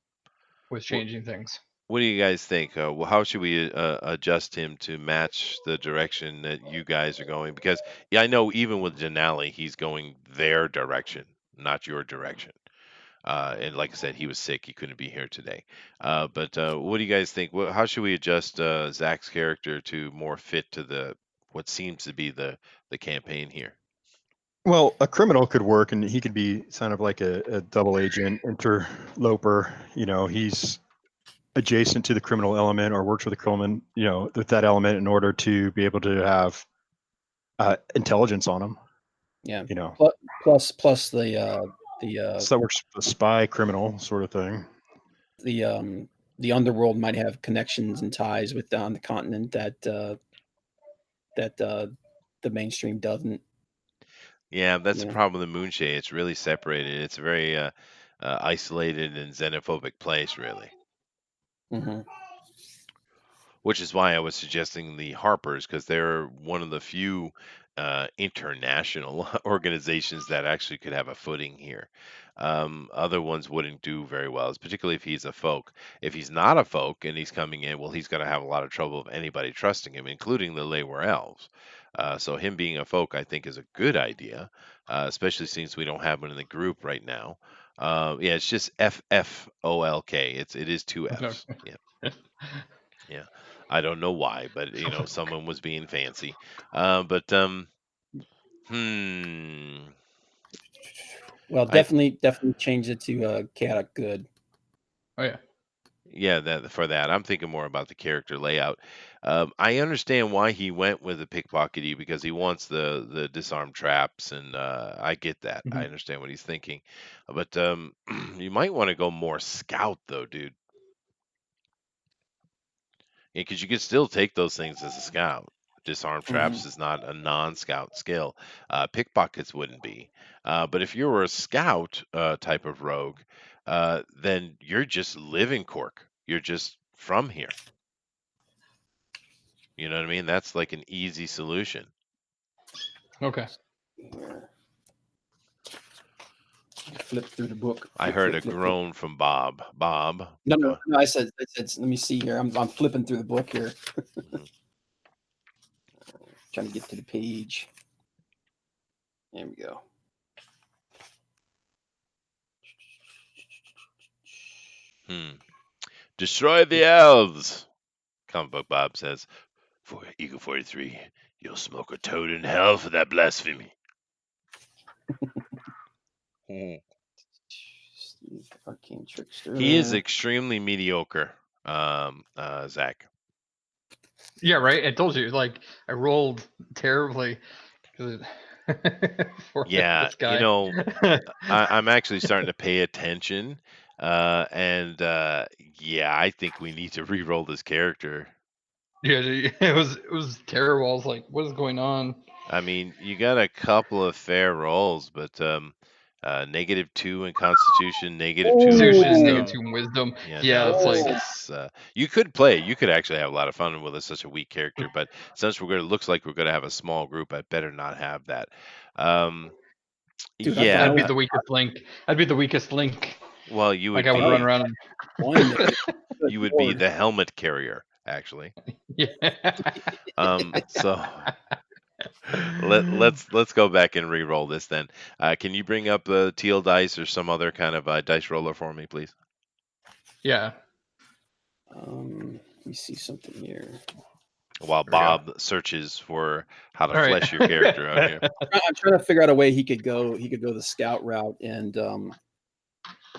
with What changing things. What do you guys think? How should we adjust him to match the direction that you guys are going? Because yeah, I know even with Dinale, he's going their direction, not your direction. And like I said, he was sick; he couldn't be here today. But what do you guys think? How should we adjust Zach's character to more fit to the what seems to be the campaign here? Well, a criminal could work, and he could be kind of like a double agent, interloper. He's adjacent to the criminal element or works with the criminal, with that element in order to be able to have intelligence on him. Yeah. You know, Plus the so that works the spy criminal sort of thing. the underworld might have connections and ties with on the continent that the mainstream doesn't. Yeah, that's the Yeah. problem with the Moonshade. It's really separated. It's a very isolated and xenophobic place, really. Hmm. Which is why I was suggesting the Harpers, because they're one of the few international organizations that actually could have a footing here. Other ones wouldn't do very well, particularly if he's a folk. If he's not a folk and he's coming in, well, he's going to have a lot of trouble of anybody trusting him, including the Leyware Elves. So him being a folk, I think, is a good idea, especially since we don't have one in the group right now. Yeah, it's just FFOLK. It is two F's. Yeah. Yeah, I don't know why, but someone was being fancy. But hmm, Well, I definitely change it to chaotic good. Oh yeah. yeah, that for that, I'm thinking more about the character layout. I understand why he went with the pickpockety because he wants the disarm traps, and I get that. I Mhm. understand what he's thinking, but you might want to go more scout though, dude. Because you could still take those things as a scout. Disarm Mhm. traps is not a non-scout skill. Pickpockets wouldn't be. But if you were a scout type of rogue, then you're just living Cork. You're just from here. You know what I mean? That's like an easy solution. Okay. Here. Flip through the book. I heard a Flip. groan from Bob. Bob, No, go. I said. Let me see here. I'm flipping through the book here, Mhm. trying to get to the page. There we go. Destroy the elves. Comic Book Bob says, for Eagle 43, you'll smoke a toad in hell for that blasphemy. Steve, Arcane Trickster. He is extremely mediocre, Zach. Yeah, right. I told you, like, I rolled terribly for Yeah, this guy. I'm actually starting to pay attention, and yeah, I think we need to re-roll this character. Yeah, it was terrible. I was like, what is going on? I mean, you got a couple of fair rolls, but -2 in Constitution, -2 in Constitution, Wisdom. -2 in wisdom. Yeah, Yeah, no, it's like, you could play. You could actually have a lot of fun with such a weak character, but since looks like we're gonna have a small group, I better not have that. Um, Dude, I yeah, I'd be found the weakest link. I'd be the weakest link. well, you Like would I would run be around. one. Good you would be Lord. the helmet carrier, actually. Yeah. So let's go back and re-roll this then. Can you bring up the teal dice or some other kind of dice roller for me, please? Yeah. Let me see something here. While There we go. Bob searches for how to All right. flesh your character out here. I'm trying to figure out a way he could go. He could go the scout route, and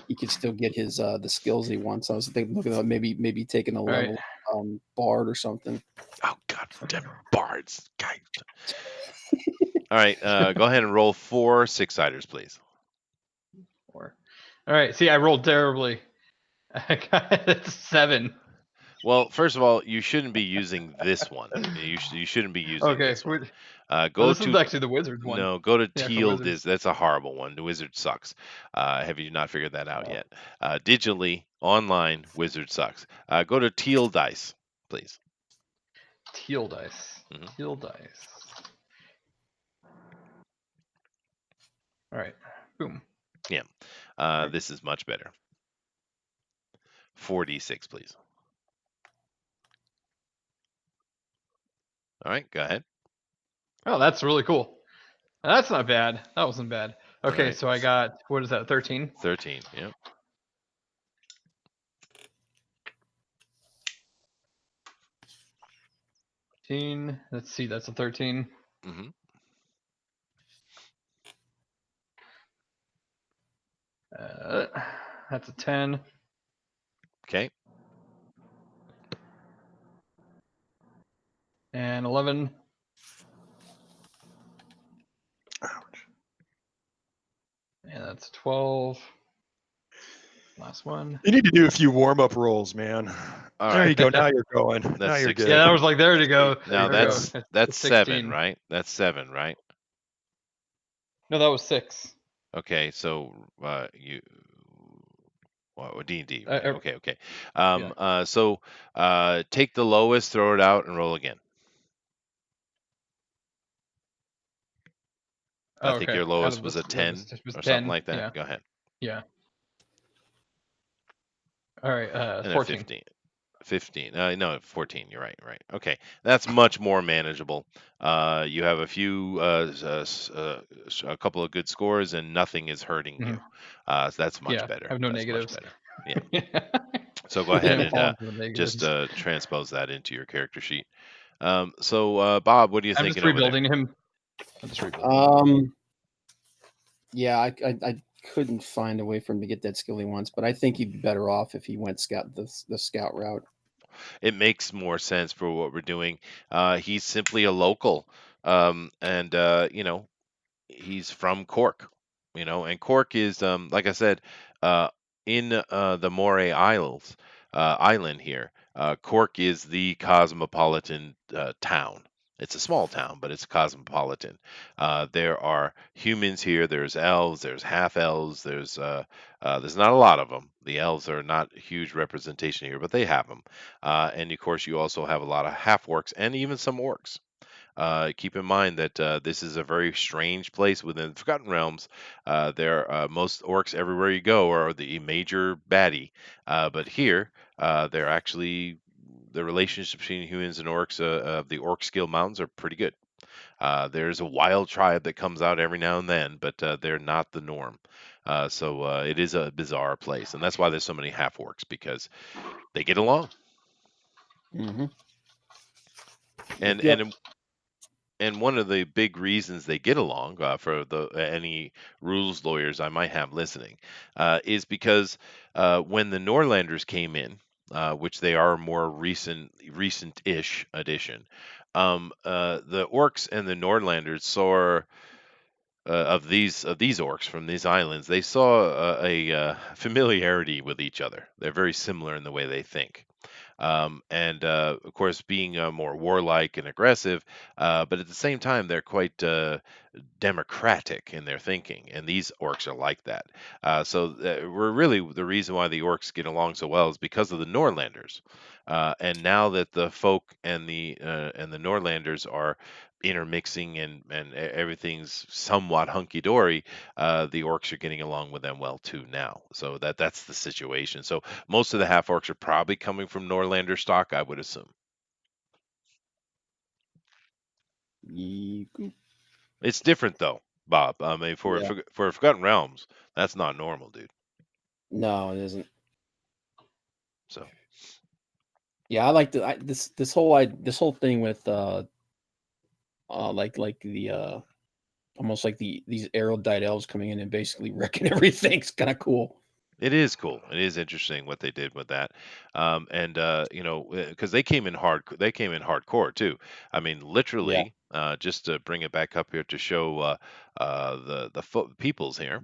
he could still get his the skills he wants. I was thinking, looking at maybe taking a All right. level bard or something. Oh God, damn bards! God. All right, go ahead and roll 4 6-siders, please. 4. All right. See, I rolled terribly. I got 7. Well, first of all, you shouldn't be using this one. You shouldn't be using Okay. this one. Oh, Go this is to actually the wizard one. go to The actual teal. wizard. That's a horrible one. The wizard sucks. Have you not figured that out Oh. yet? Digitally online, wizard sucks. Go to teal dice, please. Teal dice. Mhm. Teal dice. All right. Boom. Yeah, this is much better. 4d6, please. All right, go ahead. Oh, that's really cool. That's not bad. That wasn't bad. Okay, right. so I got, what is that, 13? 13. Yep. 13. Let's see, that's a 13. Hmm. Uh, that's a 10. Okay. And 11. Ouch. And that's 12. Last one. You need to do a few warm up rolls, man. All There you right. go. Now you're going. That's Now you're 16. Yeah, good. that was like, there you go. Now There you go. that's It's 7, 16. right? That's 7, right? No, that was 6. Okay, so you well, D&D, Uh, right? uh, Okay, okay. yeah. So take the lowest, throw it out, and roll again. I Oh, think okay. your Out lowest of was this, a yeah, 10 this was or something 10. like that. Yeah. Go ahead. Yeah. All right. And a 14. 15. 15. No, 14. You're right. Right. Okay. That's much more manageable. You have a few, a couple of good scores, and nothing is hurting you. Mhm. So that's much Yeah. better. I have no That's much negatives. better. Yeah. Yeah. So go I ahead didn't and fall into the just negatives. transpose that into your character sheet. So Bob, what are you I'm just thinking over there? rebuilding him. I'm just rebuilding him. Yeah, I couldn't find a way for him to get that skill he wants, but I think he'd be better off if he went the scout route. It makes more sense for what we're doing. He's simply a local, and he's from Cork, and Cork is, like I said, uh, in the Moray Isles island here. Cork is the cosmopolitan town. It's a small town, but it's cosmopolitan. There are humans here. There's elves. There's half elves. There's not a lot of them. The elves are not a huge representation here, but they have them. And of course, you also have a lot of half orcs and even some orcs. Keep in mind that this is a very strange place within the Forgotten Realms. Most orcs everywhere you go are the major baddie, but here they're actually the relationship between humans and orcs of the Orkskill Mountains are pretty good. There's a wild tribe that comes out every now and then, but they're not the norm. So it is a bizarre place, and that's why there's so many half orcs because they get along. Mm-hmm. And Yep. and and one of the big reasons they get along for the any rules lawyers I might have listening is because when the Norlanders came in, which they are a more recent-ish addition, the orcs and the Nordlanders saw of these orcs from these islands, they saw a familiarity with each other. They're very similar in the way they think. And of course, being more warlike and aggressive, but at the same time, they're quite democratic in their thinking, and these orcs are like that. So we're really the reason why the orcs get along so well is because of the Norlanders. And now that the folk and the Norlanders are intermixing and everything's somewhat hunky dory, the orcs are getting along with them well too now. So that's the situation. So most of the half orcs are probably coming from Norlander stock, I would assume. It's different though, Bob. I mean, Yeah. for Forgotten Realms, that's not normal, dude. No, it isn't. So Yeah, I like this whole thing with like the almost like these erudite elves coming in and basically wrecking everything. It's kind of cool. it is cool. It is interesting what they did with that, and because they came in they came in hardcore too. I mean, Yeah. literally, just to bring it back up here to show the peoples here.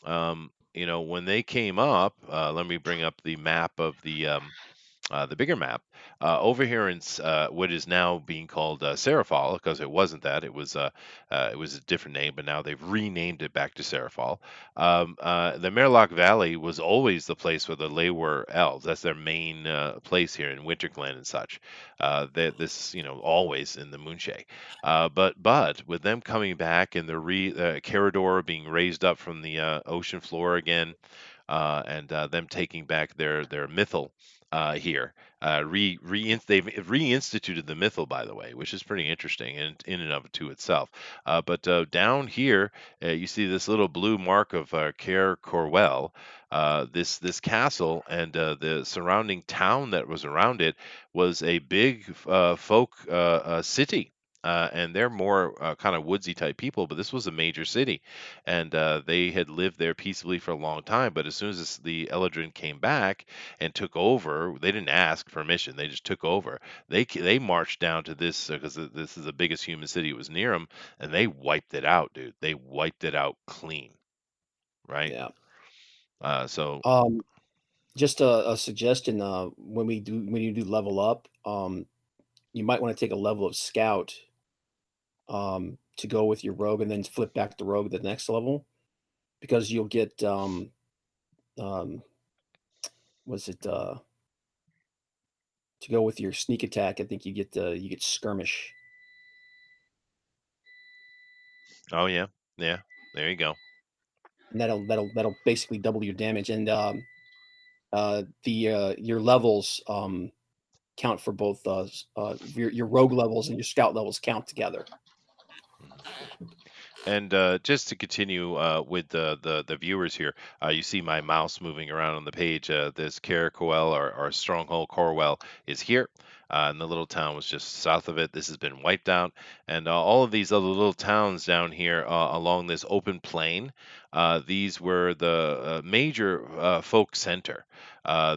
When they came up, let me bring up the map of the bigger map over here in what is now being called Serafal, because it wasn't that. It was a different name, but now they've renamed it back to Serafal. The Merlock Valley was always the place where the Leywar elves. That's their main place here in Winterglen and such. This, always in the Moonshake. But with them coming back and the Carador being raised up from the ocean floor again, and them taking back their mythal here. they've reinstituted the mythal, by the way, which is pretty interesting in and of it to itself. But down here, you see this little blue mark of Cair Corwell. This castle and the surrounding town that was around it was a big folk city. And they're more kind of woodsy type people, but this was a major city, and they had lived there peacefully for a long time. But as soon as the Eladrin came back and took over, they didn't ask permission; they just took over. They marched down to this because this is the biggest human city. It was near them, and they wiped it out, dude. They wiped it out clean, right? Yeah. So Just a suggestion. When you do level up, you might want to take a level of scout to go with your rogue, and then flip back the rogue to the next level, because you'll get um, was it to go with your sneak attack? I think you get skirmish, oh yeah, yeah. There you go. and that'll basically double your damage. And the your levels count for both your rogue levels and your scout levels count together. Mhm. And just to continue with the viewers here, you see my mouse moving around on the page. This Caracoel or Stronghold Corwell is here. And the little town was just south of it. This has been wiped out. And all of these other little towns down here along this open plain, these were the major folk center.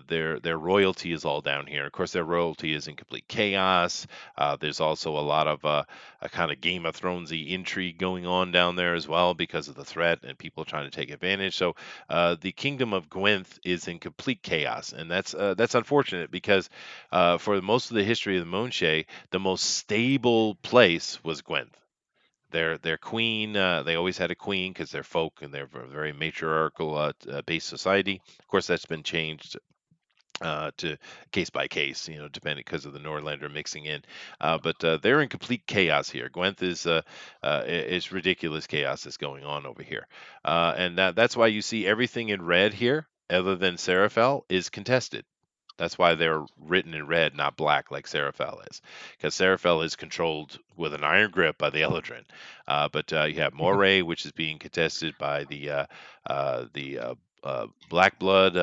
Their royalty is all down here. Of course, their royalty is in complete chaos. There's also a lot of a kind of Game of Thronesy intrigue going on down there as well because of the threat and people trying to take advantage. So the kingdom of Gwent is in complete chaos, and that's unfortunate because for most of the history of the Monshe, the most stable place was Gwent. Their queen, they always had a queen because they're folk and they're a very matriarchal based society. Of course, that's been changed to case by case, depending because of the Nordlander mixing in. But they're in complete chaos here. Gwent is ridiculous chaos that's going on over here, and that's why you see everything in red here, other than Serafel, is contested. That's why they're written in red, not black like Serafel is, because Serafel is controlled with an iron grip by the Eldrin. But you have Moray, which is being contested by the black blood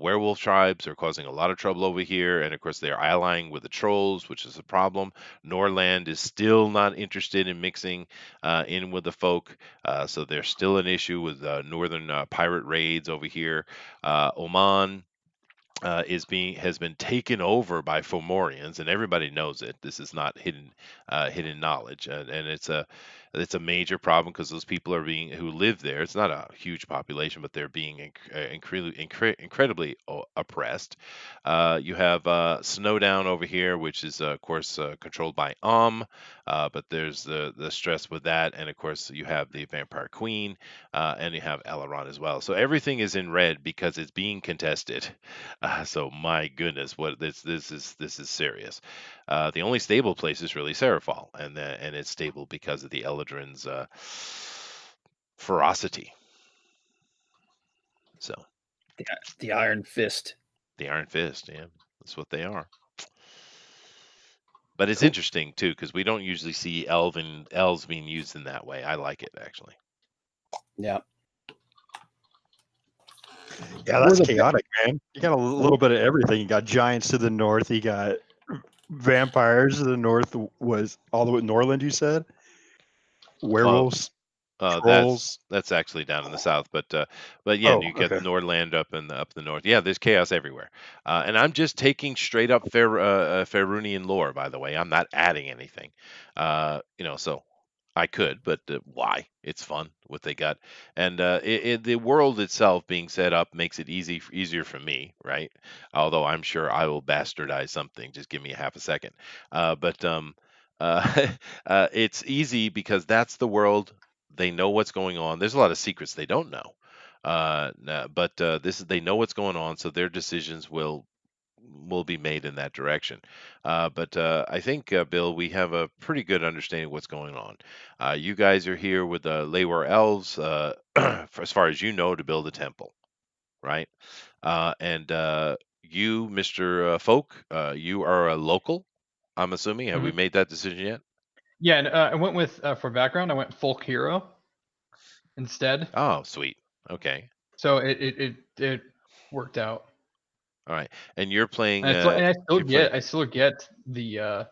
werewolf tribes are causing a lot of trouble over here, and of course they're allying with the trolls, which is a problem. Norland is still not interested in mixing in with the folk, so there's still an issue with northern pirate raids over here. Oman has been taken over by Fomorians, and everybody knows it. This is not hidden knowledge, and it's a major problem because those people are being who live there. It's not a huge population, but they're being incredibly oppressed. You have Snowdown over here, which is of course controlled by but there's the stress with that, and of course you have the Vampire Queen, and you have Eleron as well. So everything is in red because it's being contested. So my goodness, what this is serious. The only stable place is really Serafal, and it's stable because of the Eladrin's ferocity. So The Iron Fist. the Iron Fist, yeah, that's what they are. But it's Cool. interesting too because we don't usually see elves being used in that way. I like it actually. Yeah. Yeah, We're that's the chaotic, man. You got a little bit of everything. You got giants to the north. You got vampires to the north. Was all the way Norland? You said Well, werewolves, that's trolls. that's actually down in the south, but yeah, Oh, you get okay. Nordland up the north. Yeah, there's chaos everywhere, and I'm just taking straight up Faerunian lore. By the way, I'm not adding anything. So I could, but why? It's fun what they got, and the world itself being set up makes it easier for me, right? Although I'm sure I will bastardize something. Just give me a half a second. But it's easy because that's the world. They know what's going on. There's a lot of secrets they don't know, but they know what's going on, so their decisions will be made in that direction. But I think, Bill, we have a pretty good understanding of what's going on. You guys are here with the Leywar elves, as far as you know, to build a temple, right? And you, Mr. Folk, you are a local. I'm assuming. Have we Mhm. made that decision yet? Yeah, and I went with for background. I went folk hero instead, Oh, sweet. Okay. so it worked out. All right. And you're playing. And You're playing. I still get the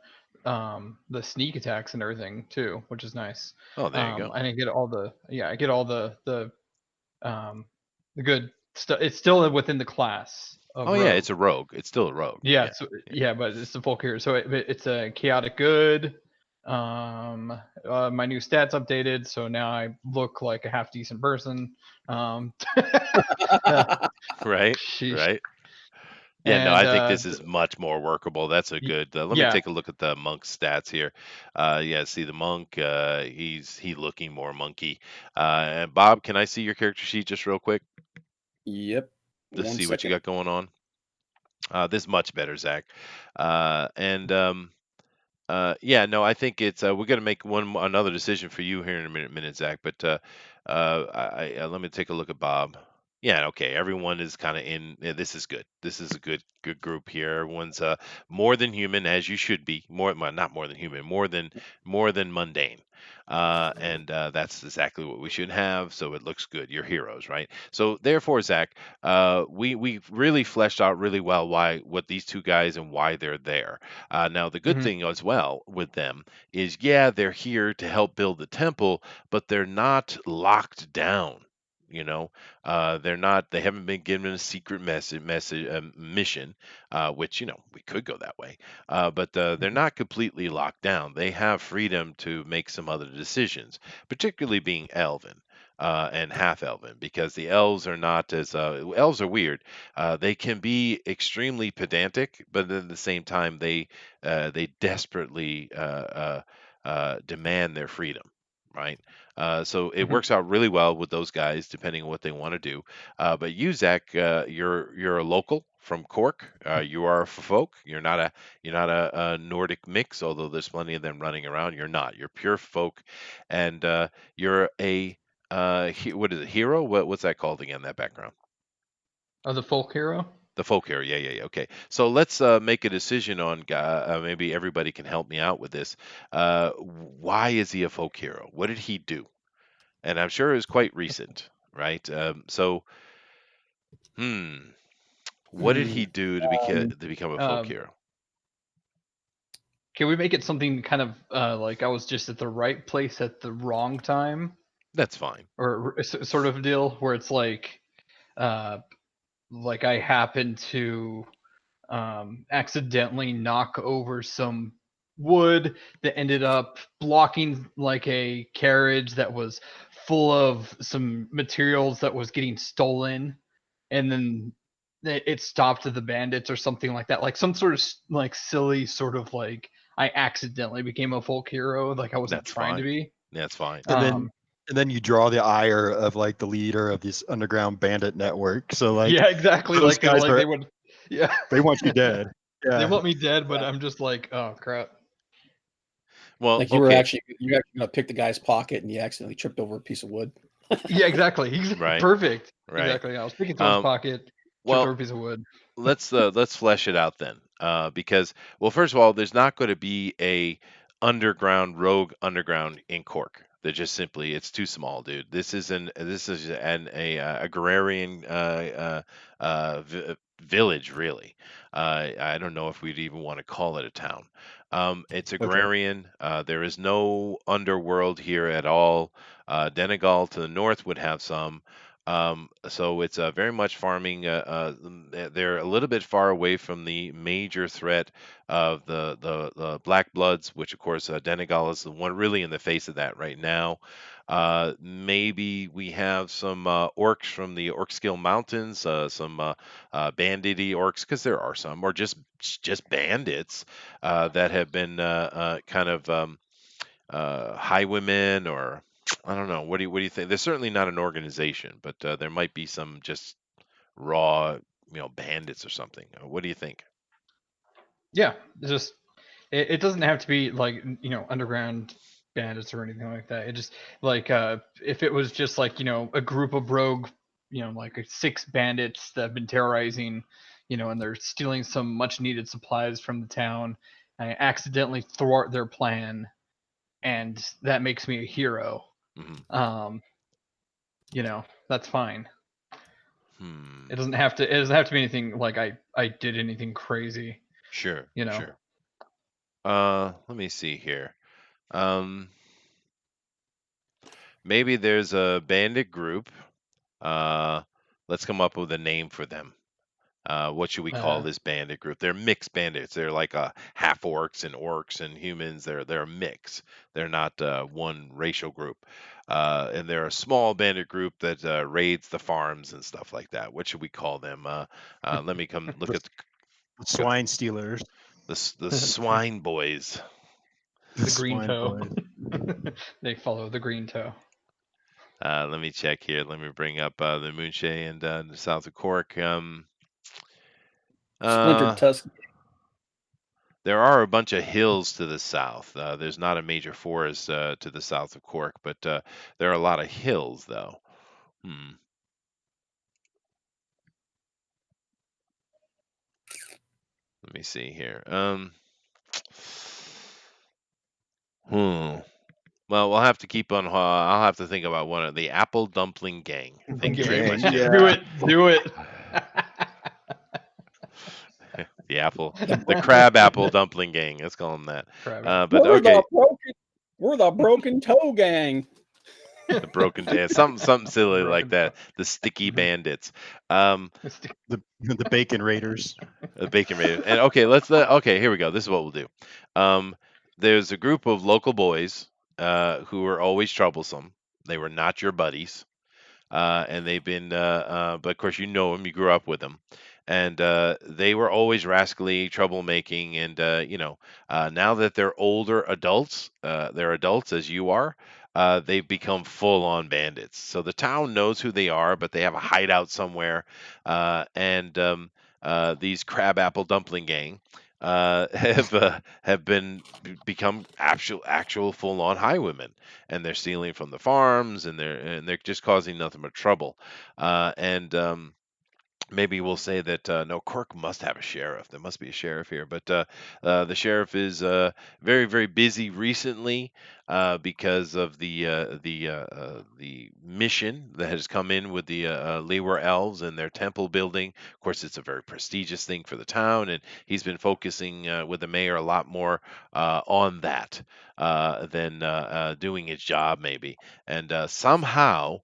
sneak attacks and everything too, which is nice. Oh, there you go. I didn't get all the I get all um the good stuff. It's still within the class Oh of yeah, rogue. it's a rogue. It's still a rogue. Yeah, Yeah. so Yeah. yeah, but it's the folk hero. So it's a chaotic good. My new stats updated, so now I look like a half decent person. Uh, Right. sheesh. Right. Yeah, no, And I think this is much more workable. That's a good. Let me yeah, take a look at the monk's stats here. Yeah, see the monk. He looking more monkey. And Bob, can I see your character sheet just real quick Yep. to One see what you second. got going on? This is much better, Zach. And yeah, no, I think it's we're gonna make another decision for you here in a minute, Zach. But let me take a look at Bob. Yeah, okay. Everyone is kind of in. Yeah, this is good. This is a good group here. Everyone's more than human, as you should be. More, well, not more than human. More than mundane. And that's exactly what we should have. So it looks good. You're heroes, right? So therefore, Zach, we really fleshed out really well why what these two guys and why they're there. Now, the good mhm, thing as well with them is, yeah, they're here to help build the temple, but they're not locked down. They're not. They haven't been given a secret mission, which we could go that way. But they're mhm, not completely locked down. They have freedom to make some other decisions, particularly being elven. And half elven, because the elves are not as elves are weird. They can be extremely pedantic, but at the same time, they desperately demand their freedom, right? So it mhm. works out really well with those guys, depending on what they want to do. But you, Zach, you're a local from Cork. You are a folk. You're not a Nordic mix, although there's plenty of them running around. You're not. You're pure folk, and you're a what is it? Hero? What's that called again? That background. Of the folk hero. The folk hero, yeah, yeah, yeah. Okay, so let's make a decision on. Maybe everybody can help me out with this. Why is he a folk hero? What did he do? And I'm sure it was quite recent, right? So, hmm, what did Hmm. he do Um, to become a folk Um, hero? can we make it something kind of like I was just at the right place at the wrong time, That's fine. or sort of deal where it's uh, like I happened to accidentally knock over some wood that ended up blocking like a carriage that was full of some materials that was getting stolen, and then it stopped the bandits or something like that, like some sort of like silly sort of like I accidentally became a folk hero, like I wasn't That's trying to fine. be. That's fine. And then um and then you draw the ire of like the leader of this underground bandit network. So like yeah, exactly, those like guys they are would, yeah. they want you dead. They Yeah. want me dead, but yeah. I'm just like, oh crap. Well, Like okay, you actually gonna pick the guy's pocket and you accidentally tripped over a piece of wood. Yeah, exactly. He's right, perfect. right. Exactly. I was picking someone's Um, pocket, tripped over well, a piece of wood. let's flesh it out then, because well, first of all, there's not going to be a rogue underground in Cork. They're just simply it's too small, dude. This is an agrarian village, really. I don't know if we'd even want to call it a town. It's Okay. agrarian. There is no underworld here at all. Denegal to the north would have some. So it's very much farming. They're a little bit far away from the major threat of the Black Bloods, which of course Denegal is the one really in the face of that right now. Maybe we have some orcs from the Orkskill Mountains, some bandity orcs, because there are some, or just bandits that have been kind of highwaymen, or I don't know. What do you think? They're certainly not an organization, but there might be some just raw, bandits or something. What do you think? Yeah, it's just it doesn't have to be like underground bandits or anything like that. It just like if it was just like a group of rogue, like 6 bandits that have been terrorizing and they're stealing some much needed supplies from the town. I accidentally thwart their plan, and that makes me a hero. Mhm. That's fine. Hmm. It doesn't have to. It doesn't have to be anything like I did anything crazy. Sure. You know. Sure. Let me see here. Um, maybe there's a bandit group. Uh, let's come up with a name for them. What should we call Uh, this bandit group? They're mixed bandits. They're like half orcs and humans. They're a mix. They're not one racial group. And they're a small bandit group that raids the farms and stuff like that. What should we call them? Let me come look The, at the swine stealers. the swine boys. The the green swine toe. boys. They follow the green toe. Let me check here. Let me bring up the Moonshay and the south of Cork. Splintered Tusk. There are a bunch of hills to the south. There's not a major forest to the south of Cork, but there are a lot of hills, though. Hmm. Let me see here. Hmm. Well, we'll have to keep on. I'll have to think about one of the Apple Dumpling Gang. Thank you very much, Gang, Jim. Do yeah. it. Do it. The crab apple dumpling gang. Let's call them that. Crap. But okay, We're the broken toe gang. the broken dance, something silly like that. The sticky bandits. Um, The bacon raiders. the bacon raiders. And okay, okay, here we go. This is what we'll do. Um, there's a group of local boys who are always troublesome. They were not your buddies. And they've been, but of course you know them, you grew up with them, and they were always rascally, troublemaking, and now that they're older adults, they're adults as you are. They've become full-on bandits. So the town knows who they are, but they have a hideout somewhere. And These crabapple dumpling gang have become actual full-on highwaymen, and they're stealing from the farms, and they're just causing nothing but trouble. And Maybe we'll say that no, Cork must have a sheriff. There must be a sheriff here, but the sheriff is very, very busy recently because of the mission that has come in with the Leeward elves and their temple building. Of course, it's a very prestigious thing for the town, and he's been focusing with the mayor a lot more on that than doing his job, maybe. And somehow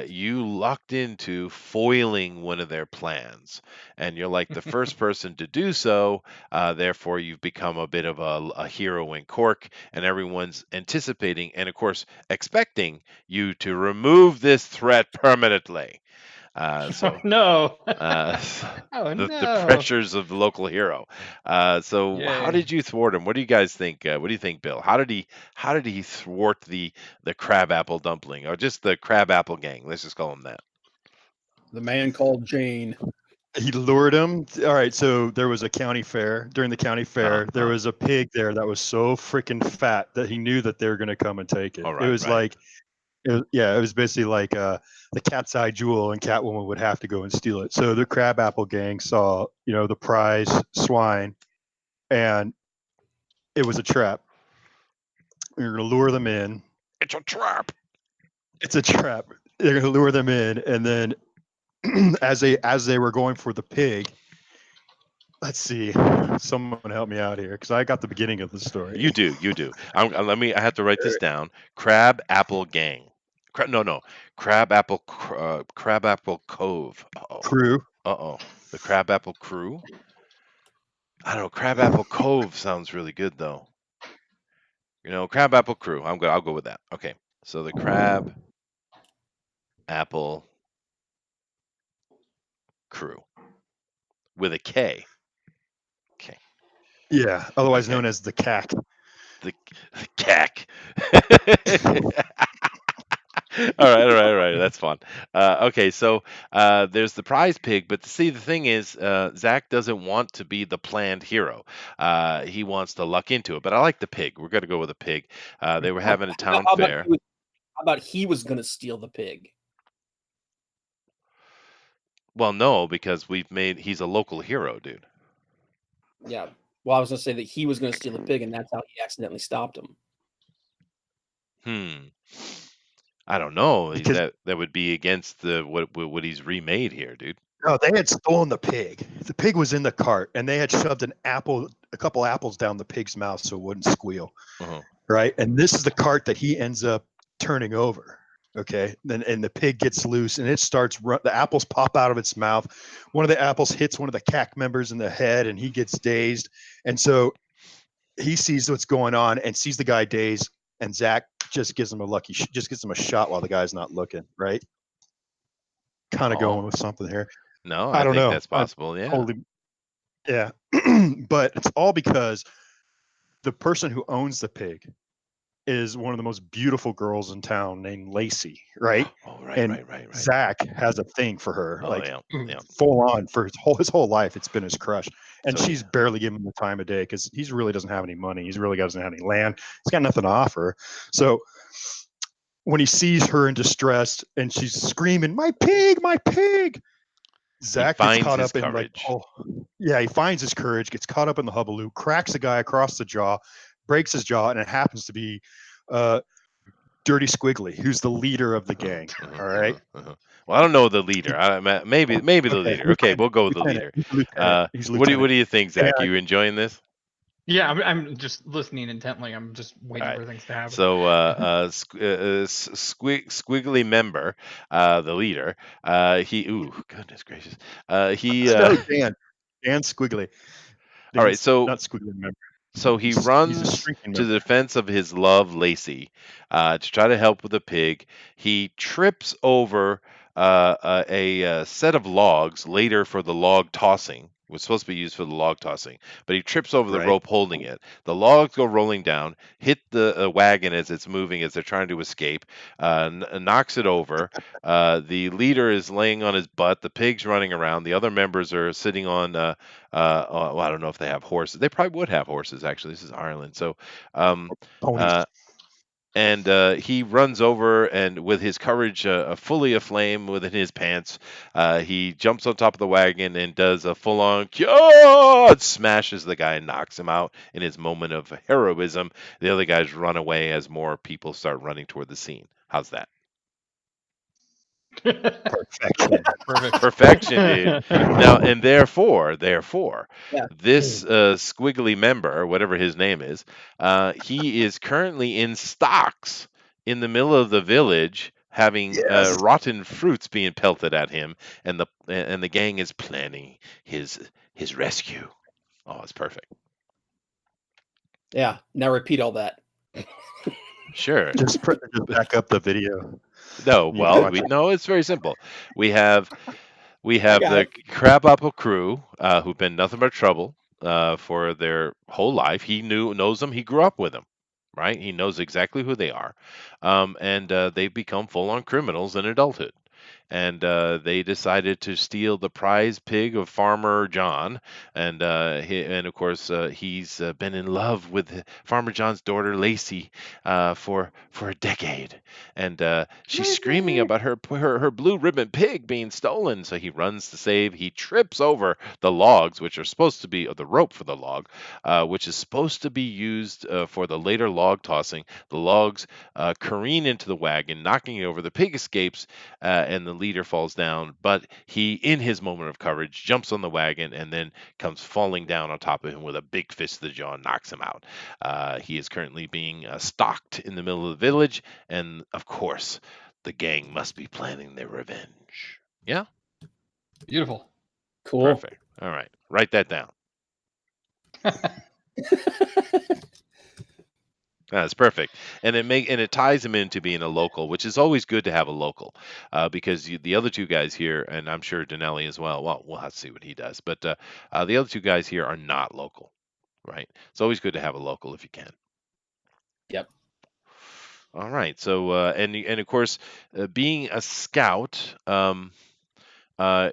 you lucked into foiling one of their plans, and you're like the first person to do so. Therefore, you've become a bit of a hero in Cork, and everyone's anticipating and, of course, expecting you to remove this threat permanently. Oh So. no. Uh, Oh the no. pressures of the local hero. So how Yay. did you thwart him? What do you guys think? What do you think, Bill? How did he thwart the crabapple dumpling, or just the crabapple gang? Let's just call him that. The man called Jane. He lured him. All right, so there was a county fair. During the county fair, there was a pig there that was so freaking fat that he knew that they were going to come and take it. All It right, was right. like, it was basically like the cat's eye jewel, and Catwoman would have to go and steal it. So the crabapple gang saw, the prize swine, and it was a trap. We were going to lure them in. It's a trap. It's a trap. They're going to lure them in, and then as they were going for the pig, let's see, someone help me out here because I got the beginning of the story. You do. I have to write this down. Crab apple gang. No. Crab apple cove. Crew. The crab apple crew. I don't know. Crabapple Cove sounds really good though. Crabapple Crew. I'll go with that. Okay. So the Crab Apple Crew with a K. Okay. Yeah, otherwise Okay. known as the CAC. The CAC. All right. That's fun. Okay, so there's the prize pig, but see, the thing is, Zach doesn't want to be the planned hero. He wants to luck into it. But I like the pig. We're gonna go with a pig. They were having a town How fair. about he was going to steal the pig? Well, no, because he's a local hero, dude. Yeah. Well, I was gonna say that he was gonna steal the pig, and that's how he accidentally stopped him. Hmm. I don't know. because That would be against the what he's remade here, dude. no, they had stolen the pig. The pig was in the cart, and they had shoved a couple apples down the pig's mouth so it wouldn't squeal. Uh-huh. Right, and this is the cart that he ends up turning over. Okay, then and the pig gets loose, and it starts. The apples pop out of its mouth. One of the apples hits one of the CAC members in the head, and he gets dazed. And so he sees what's going on and sees the guy dazed, and Zach just gives him just gives him a shot while the guy's not looking. Right, kind of Oh going with something here. no, I I don't think know. that's I possible. Yeah. totally, yeah, but it's all because the person who owns the pig is one of the most beautiful girls in town named Lacey, right? Oh, right, And right, right, right. Zach has a thing for her, Oh like yeah, Ooh. yeah. full on for his whole life. It's been his crush, and So she's barely giving him the time of day because he really doesn't have any money. He really doesn't have any land. He's got nothing to offer. So when he sees her in distress and she's screaming, "My pig, my pig!" he Zach gets finds caught his up in like, courage. oh, yeah, he finds his courage, gets caught up in the hubbub, cracks the guy across the jaw, breaks his jaw, and it happens to be uh, Dirty Squiggly, who's the leader of the Uh-huh, gang. uh-huh, All uh-huh, right. uh-huh. Well, I don't know the leader. Maybe the Okay. leader. Okay, we'll go with the Lieutenant. leader. He's a lieutenant. He's a What lieutenant. do you think, And Zach? You enjoying this? Yeah, I'm just listening intently. I'm just All waiting right. for things to happen. So, Squiggly Member, the leader, ooh, goodness gracious. no, Dan. Dan Squiggly. All right. Dan's So, not Squiggly member. he He's a runs shrinking to member. the defense of his love, Lacey, to try to help with the pig. He trips over a set of logs later for the log tossing. It was supposed to be used for the log tossing, but he trips over the Right. rope holding it. The logs go rolling down, hit the wagon as it's moving as they're trying to escape, knocks it over. The leader is laying on his butt. The pig's running around. The other members are sitting on well, I don't know if they have horses. They probably would have horses, actually. This is Ireland. So, um, Ponies. uh, and he runs over and with his courage fully aflame within his pants, he jumps on top of the wagon and does a full-on smashes the guy and knocks him out in his moment of heroism. The other guys run away as more people start running toward the scene. How's that? Perfection. Perfect. Perfection, dude. Now, and therefore, Yeah. this squiggly member, whatever his name is, he is currently in stocks in the middle of the village, having Yes. rotten fruits being pelted at him, and the gang is planning his rescue. Oh, it's perfect. Yeah. Now repeat all that. Sure. Just back up the video. No, You can well, watch it. it's very simple. We have I got the it. Crabapple crew, who've been nothing but trouble for their whole life. He knows them. He grew up with them, right? He knows exactly who they are, and they've become full-on criminals in adulthood. And they decided to steal the prize pig of Farmer John, and of course he's been in love with Farmer John's daughter Lacey for a decade, and she's screaming about her blue ribbon pig being stolen. So he runs to save. He trips over the logs, which are supposed to be or the rope for the log, which is supposed to be used for the later log tossing. The logs careen into the wagon, knocking it over. The pig escapes, and the leader falls down. But he, in his moment of courage, jumps on the wagon and then comes falling down on top of him with a big fist to the jaw and knocks him out. He is currently being stalked in the middle of the village, and of course, the gang must be planning their revenge. Yeah, Beautiful. Cool. perfect. All right, write that down. That's perfect, and it ties him into being a local, which is always good to have a local, because the other two guys here, and I'm sure Dinale as well. Well, we'll have to see what he does, but the other two guys here are not local, right? It's always good to have a local if you can. Yep. All right, so and of course, being a scout,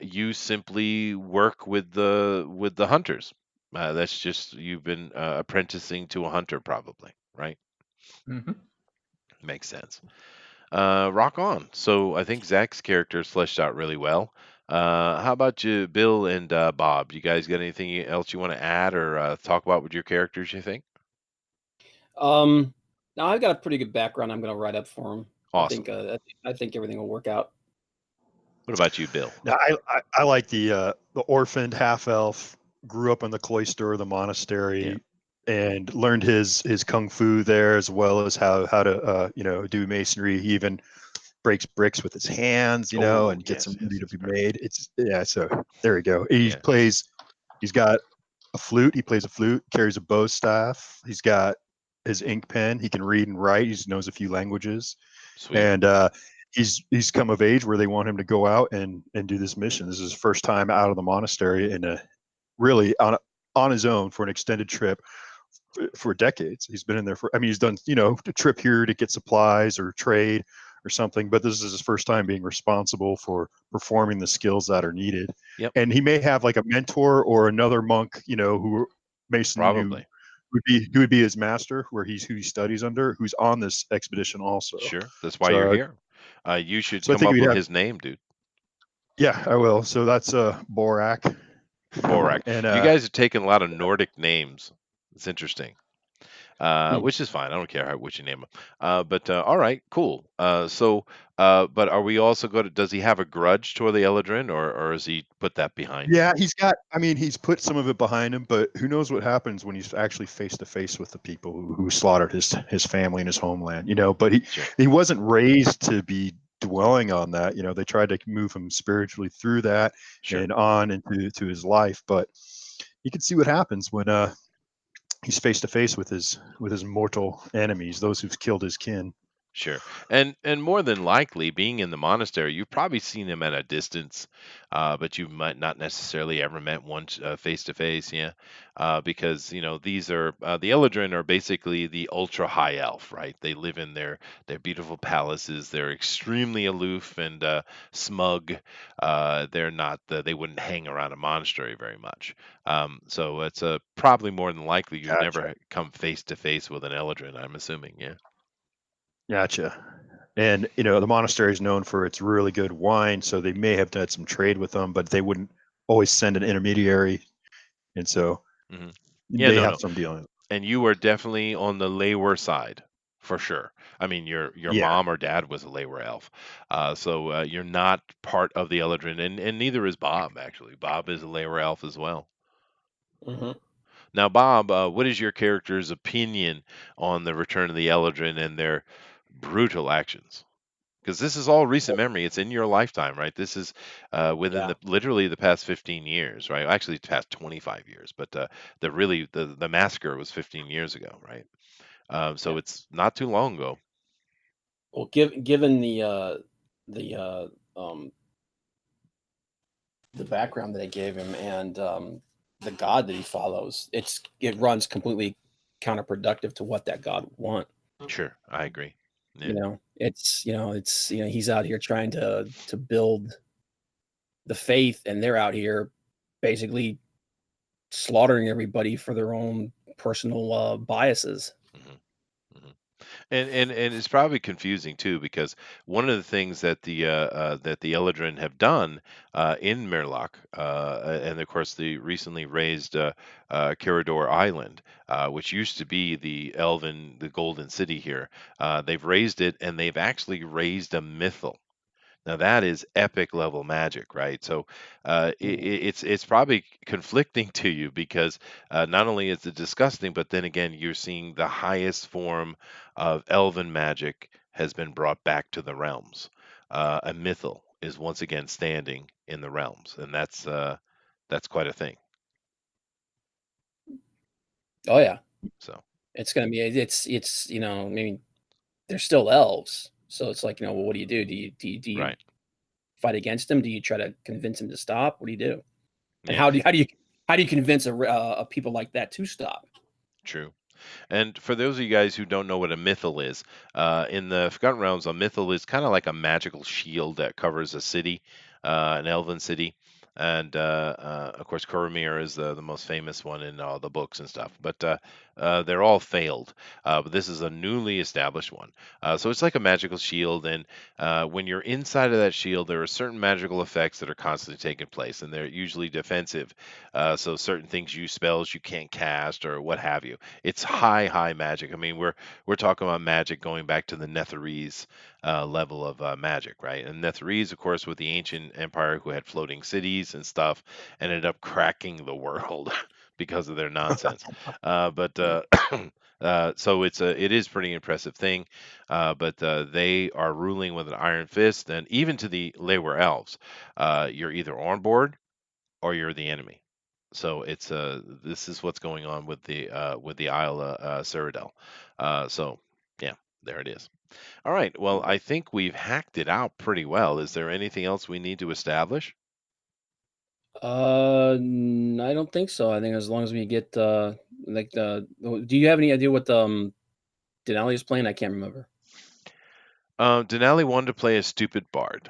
you simply work with the hunters. That's just you've been apprenticing to a hunter, probably, right? Hmm. Makes sense. Rock on. So I think Zach's character is fleshed out really well. How about you, Bill and Bob? You guys got anything else you want to add or talk about with your characters? You think? Um, Now I've got a pretty good background. I'm going to write up for him. Awesome. I think everything will work out. What about you, Bill? Now, I like the orphaned half elf, grew up in the cloister of the Yeah. monastery, and learned his kung fu there, as well as how to do masonry. He even breaks bricks with his hands, Oh, and gets yes, them yes, ready to that's be perfect. made. It's yeah. So there we go. Yeah. He's got a flute. He plays a flute. Carries a bow staff. He's got his ink pen. He can read and write. He knows a few languages, Sweet. and he's come of age where they want him to go out and do this mission. This is his first time out of the monastery and really on his own for an extended trip for decades. He's been in there for. I mean, he's done a trip here to get supplies or trade or something, but this is his first time being responsible for performing the skills that are needed. Yep. And he may have like a mentor or another monk, who Mason who Probably. would be his master, who he studies under, who's on this expedition also. Sure. That's why you're So here. You should so I come think up we'd with have. his name, dude. Yeah, I will. So that's Borak, Borak. and You guys have taken a lot of Nordic names. It's interesting. Hmm. Which is fine. I don't care what you name them. But all right, cool. But are we also going to? Does he have a grudge toward the Eldrin, or has he put that behind him? yeah, he's got. I mean, he's put some of it behind him, but who knows what happens when he's actually face to face with the people who slaughtered his family and his homeland. But he Sure, he wasn't raised to be dwelling on that. They tried to move him spiritually through that sure, and on into to his life, but you can see what happens when he's face to face with his mortal enemies, those who've killed his kin. sure. And more than likely, being in the monastery, you've probably seen him at a distance, but you might not necessarily ever met once face to face. Yeah, because these are the Eldrin are basically the ultra high elf, right? They live in their beautiful palaces. They're extremely aloof and smug. They're not. They wouldn't hang around a monastery very much. So it's probably more than likely you've Gotcha. never come face to face with an Eldrin. I'm assuming. Yeah. Gotcha. And the monastery is known for its really good wine, so they may have done some trade with them, but they wouldn't always send an intermediary, and so Hmm. Yeah. they No. have No. some dealing. And you were definitely on the Leyward side, for sure. I mean, your Yeah, mom or dad was a Leyward elf, so you're not part of the Eldrin, and neither is Bob. Actually, Bob is a Leyward elf as well. Hmm. Now, Bob, what is your character's opinion on the Return of the Eldrin and their brutal actions? Because this is all recent memory. It's in your lifetime, right? This is within Yeah. the literally the past 15 years, right? Actually, the past 25 years, but the massacre was 15 years ago, right? So Yeah. it's not too long ago. Well, given the um, the background that I gave him and the God that he follows, it runs completely counterproductive to what that God would want. Sure, I agree. Yeah, He's out here trying to build the faith, and they're out here basically slaughtering everybody for their own personal biases. hmm hmm and it's probably confusing too because one of the things that the Eldrin have done in Murloc, and of course the recently raised Carador Island, which used to be the Golden City here, they've raised it and they've actually raised a mythal. Now that is epic level magic, right? So Mhm. it's probably conflicting to you because not only is it disgusting, but then again you're seeing the highest form of elven magic has been brought back to the realms. A mythal is once again standing in the realms, and that's quite a thing. Oh yeah, So it's gonna be it's I mean they're still elves, so it's like well, what do you do? Do you right, fight against them? Do you try to convince them to stop? What do you do? And yeah, how do you convince a people like that to stop? true. And for those of you guys who don't know what a mythal is, in the Forgotten Realms, a mythal is kind of like a magical shield that covers a city, an elven city. and of course Coromir is the most famous one in all the books and stuff. But they're all failed. But this is a newly established one. So it's like a magical shield, and when you're inside of that shield, there are certain magical effects that are constantly taking place, and they're usually defensive. So certain things, use spells you can't cast or what have you. It's high magic. I mean, we're talking about magic going back to the Netherese level of magic, right? And Netherese, of course, with the ancient empire who had floating cities and stuff, ended up cracking the world because of their nonsense. But so it is pretty impressive thing. But they are ruling with an iron fist, and even to the Leyward elves, you're either on board or you're the enemy. So it's this is what's going on with the Isle Cyrodiil. So yeah, there it is. All right. Well, I think we've hacked it out pretty well. Is there anything else we need to establish? I don't think so. I think as long as we get like the do you have any idea what Denali is playing? I can't remember. Denali wanted to play a stupid bard.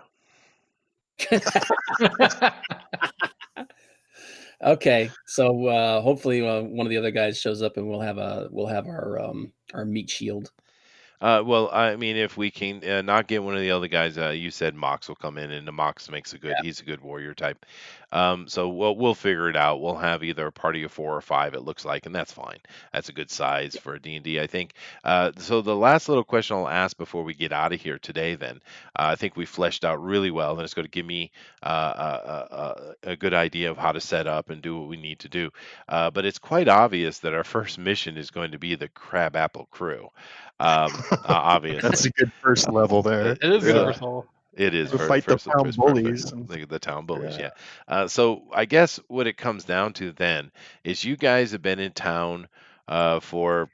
Okay, so hopefully one of the other guys shows up and we'll have our meat shield. Well, I mean, if we can not get one of the other guys, you said Mox will come in, and the Mox makes a good. Yeah. He's a good warrior type. So we'll figure it out. We'll have either a party of 4 or 5. It looks like, and that's fine. That's a good size for a D&D, I think. So the last little question I'll ask before we get out of here today, then I think we fleshed out really well, and it's going to give me a good idea of how to set up and do what we need to do. But it's quite obvious that our first mission is going to be the Crabapple crew. That's Obviously. a good first level there. It is good Yeah. first of all. It is To fight the first town first perfect. bullies. And, The town bullies, yeah. yeah. So I guess what it comes down to then is you guys have been in town for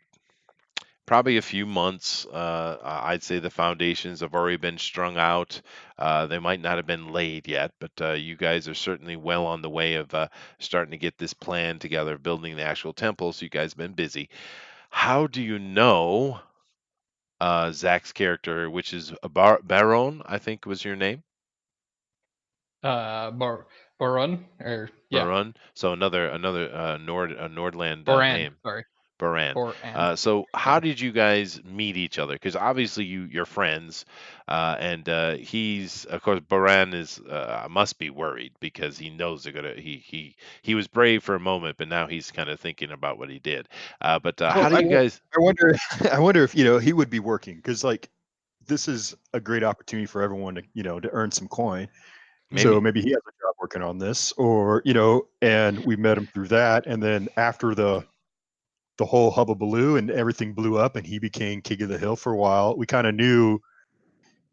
probably a few months. I'd say the foundations have already been strung out. They might not have been laid yet, but you guys are certainly well on the way of starting to get this plan together, building the actual temple. So you guys have been busy. How do you know Zach's character, which is a Baron, I think was your name? Barun or yeah, Barun. So another Nordland Boran. name, Sorry, Baran. Boran. So Yeah. how did you guys meet each other? Because obviously you're friends, and he's of course Baran is must be worried because he knows they're gonna he was brave for a moment, but now he's kind of thinking about what he did. But how Well, do you guys? I wonder. I wonder if he would be working because like this is a great opportunity for everyone to to earn some coin. So Maybe. maybe he has a job working on this, or and we met him through that, and then after the whole hubbubaloo and everything blew up, and he became king of the hill for a while, we kind of knew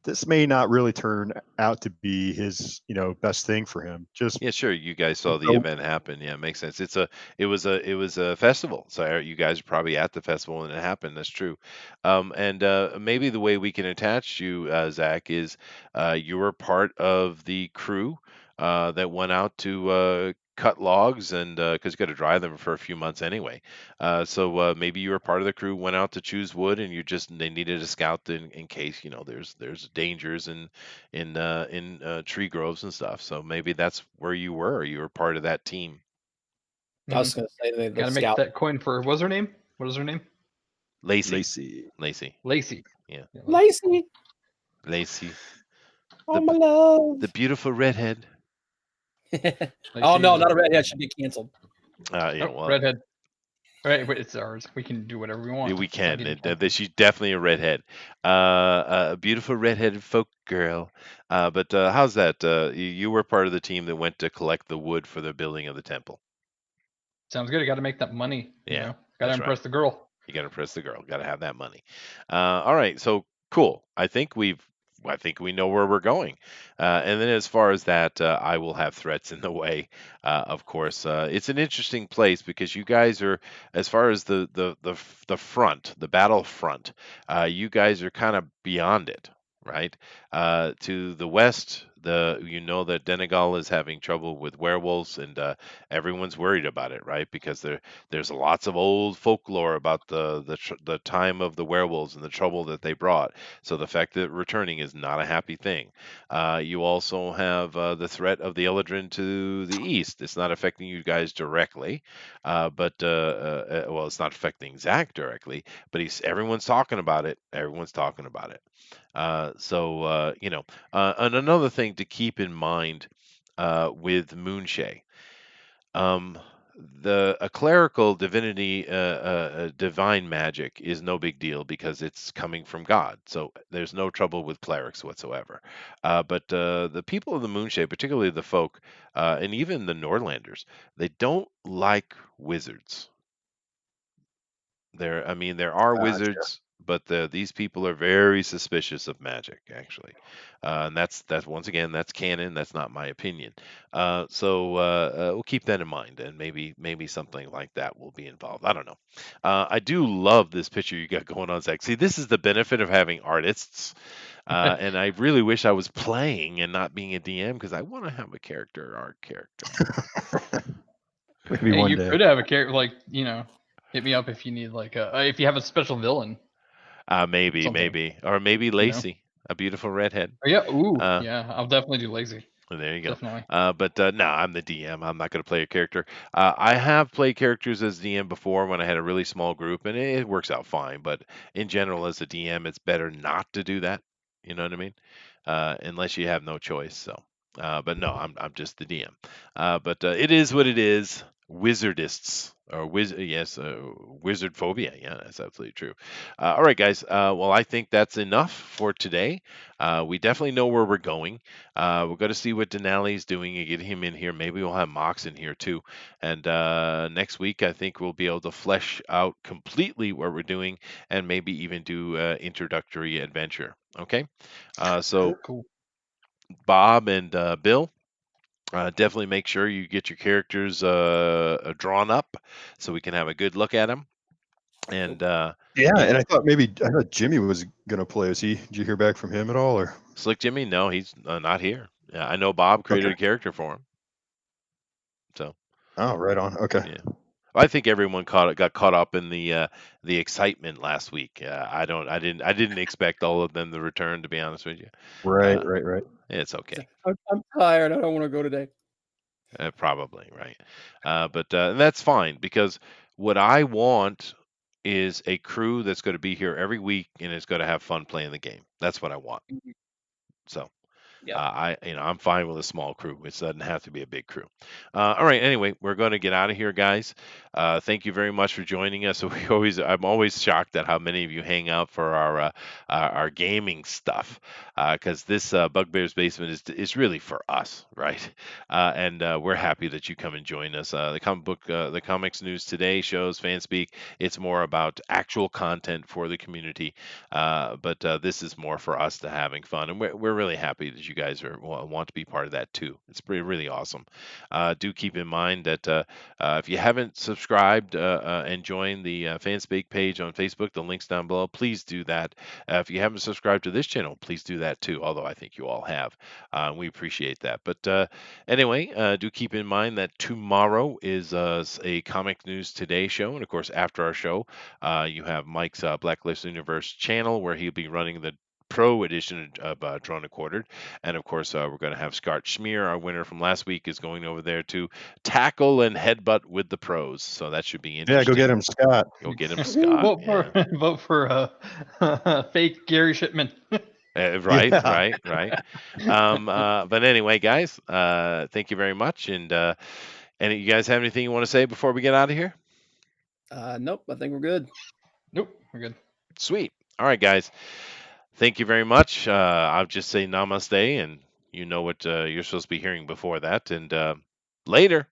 this may not really turn out to be his best thing for him. Just Yeah, sure. You guys saw the so event happen. Yeah, it makes sense. It was a festival. So you guys are probably at the festival when it happened. That's true. And maybe the way we can attach you, Zach, is you were part of the crew that went out to cut logs, and because you got to dry them for a few months anyway. So maybe you were part of the crew, went out to choose wood, and they needed a scout in case there's dangers in tree groves and stuff. So maybe that's where you were. You were part of that team. I Hmm. was going to say the Got to make scout. that coin for what's her name? What is her name? Lacey, Lacey. Lacey, Lacey. yeah, Yeah, Lacey, Lacey, oh the my b- love. the beautiful redhead. Oh Lacey no, is not a our. redhead. Should be canceled. Oh, Well, redhead. All right, wait, it's ours. We can do whatever we want. we It's not can. getting canceled. She's definitely a redhead, a beautiful redheaded folk girl. But how's that? You were part of the team that went to collect the wood for the building of the temple. Sounds good. I got to make that money. Yeah, Got to that's right. impress the girl. You got to impress the girl. Got to have that money. All right, so cool. I think we know where we're going. And then as far as that, I will have threats in the way. Of course, it's an interesting place because you guys are, as far as the front, the battle front, you guys are kind of beyond it. Right to the west, that Denegal is having trouble with werewolves, and everyone's worried about it, right? Because there's lots of old folklore about the time of the werewolves and the trouble that they brought. So the fact that returning is not a happy thing. You also have the threat of the Eldrin to the east. It's not affecting you guys directly, but well, it's not affecting Zach directly, but everyone's talking about it. Everyone's talking about it. And another thing to keep in mind with Moonshay, um, a clerical divinity, divine magic is no big deal because it's coming from God. So there's no trouble with clerics whatsoever. But the people of the Moonshay, particularly the folk, and even the Nordlanders, they don't like wizards. There are Gotcha. wizards, but these people are very suspicious of magic, actually, and that's once again that's canon. That's not my opinion. We'll keep that in mind, and maybe something like that will be involved. I don't know. I do love this picture you got going on, Zach. See, this is the benefit of having artists, and I really wish I was playing and not being a DM because I want to have a character, art character. Maybe Hey, one you day. could have a character like hit me up if you need like if you have a special villain, Maybe, something, or maybe you know. Lacey, a beautiful redhead. Oh yeah, ooh, Uh, yeah, I'll definitely do lazy. there you go. Definitely. But no, I'm the DM. I'm not going to play a character. I have played characters as DM before when I had a really small group, and it works out fine. But in general, as a DM, it's better not to do that. You know what I mean? Unless you have no choice. But no, I'm just the DM. But it is what it is. Wizardists or wizard phobia. Yeah, that's absolutely true. All right, guys. Well, I think that's enough for today. We definitely know where we're going. We're going to see what Dinale's doing and get him in here. Maybe we'll have Mox in here too. And next week, I think we'll be able to flesh out completely what we're doing and maybe even do introductory adventure. Okay. So Cool. Bob and Bill, definitely make sure you get your characters drawn up so we can have a good look at them. And Yeah, yeah, and I thought Jimmy was gonna play. Did you hear back from him at all, or? Slick Jimmy, no, he's not here. Yeah, I know Bob created Okay. a character for him. So Oh, right on. Okay. yeah. I think everyone got caught up in the excitement last week. I didn't expect all of them to return. To be honest with you, Right, uh, right, right. it's okay. I'm tired. I don't want to go today. Probably right, and that's fine because what I want is a crew that's going to be here every week and is going to have fun playing the game. That's what I want. So Yep. I'm fine with a small crew. It doesn't have to be a big crew. All right. Anyway, we're going to get out of here, guys. Thank you very much for joining us. I'm always shocked at how many of you hang out for our gaming stuff, because this Bugbear's Basement is really for us, right? And we're happy that you come and join us. The comics news today shows fan speak. It's more about actual content for the community, but this is more for us to having fun, and we're really happy that you guys want to be part of that too. It's really awesome. Do keep in mind that if you haven't subscribed and joined the Fanspeak page on Facebook, the link's down below. Please do that. If you haven't subscribed to this channel, please do that too. Although I think you all have, we appreciate that. But anyway, do keep in mind that tomorrow is a Comic News Today show, and of course after our show, you have Mike's Blacklist Universe channel where he'll be running the pro edition of Drawn and Quartered. And of course, we're going to have Scott Schmier, our winner from last week, is going over there to tackle and headbutt with the pros. So that should be Yeah, go get interesting. him, Scott. Go get him, Scott. Vote for Yeah. vote for fake Gary Shipman. Right, Yeah. right. But anyway, guys, thank you very much. And you guys have anything you want to say before we get out of here? Nope. I think we're good. Nope, we're good. Sweet. All right, guys. Thank you very much. I'll just say namaste, and you know what you're supposed to be hearing before that. And later.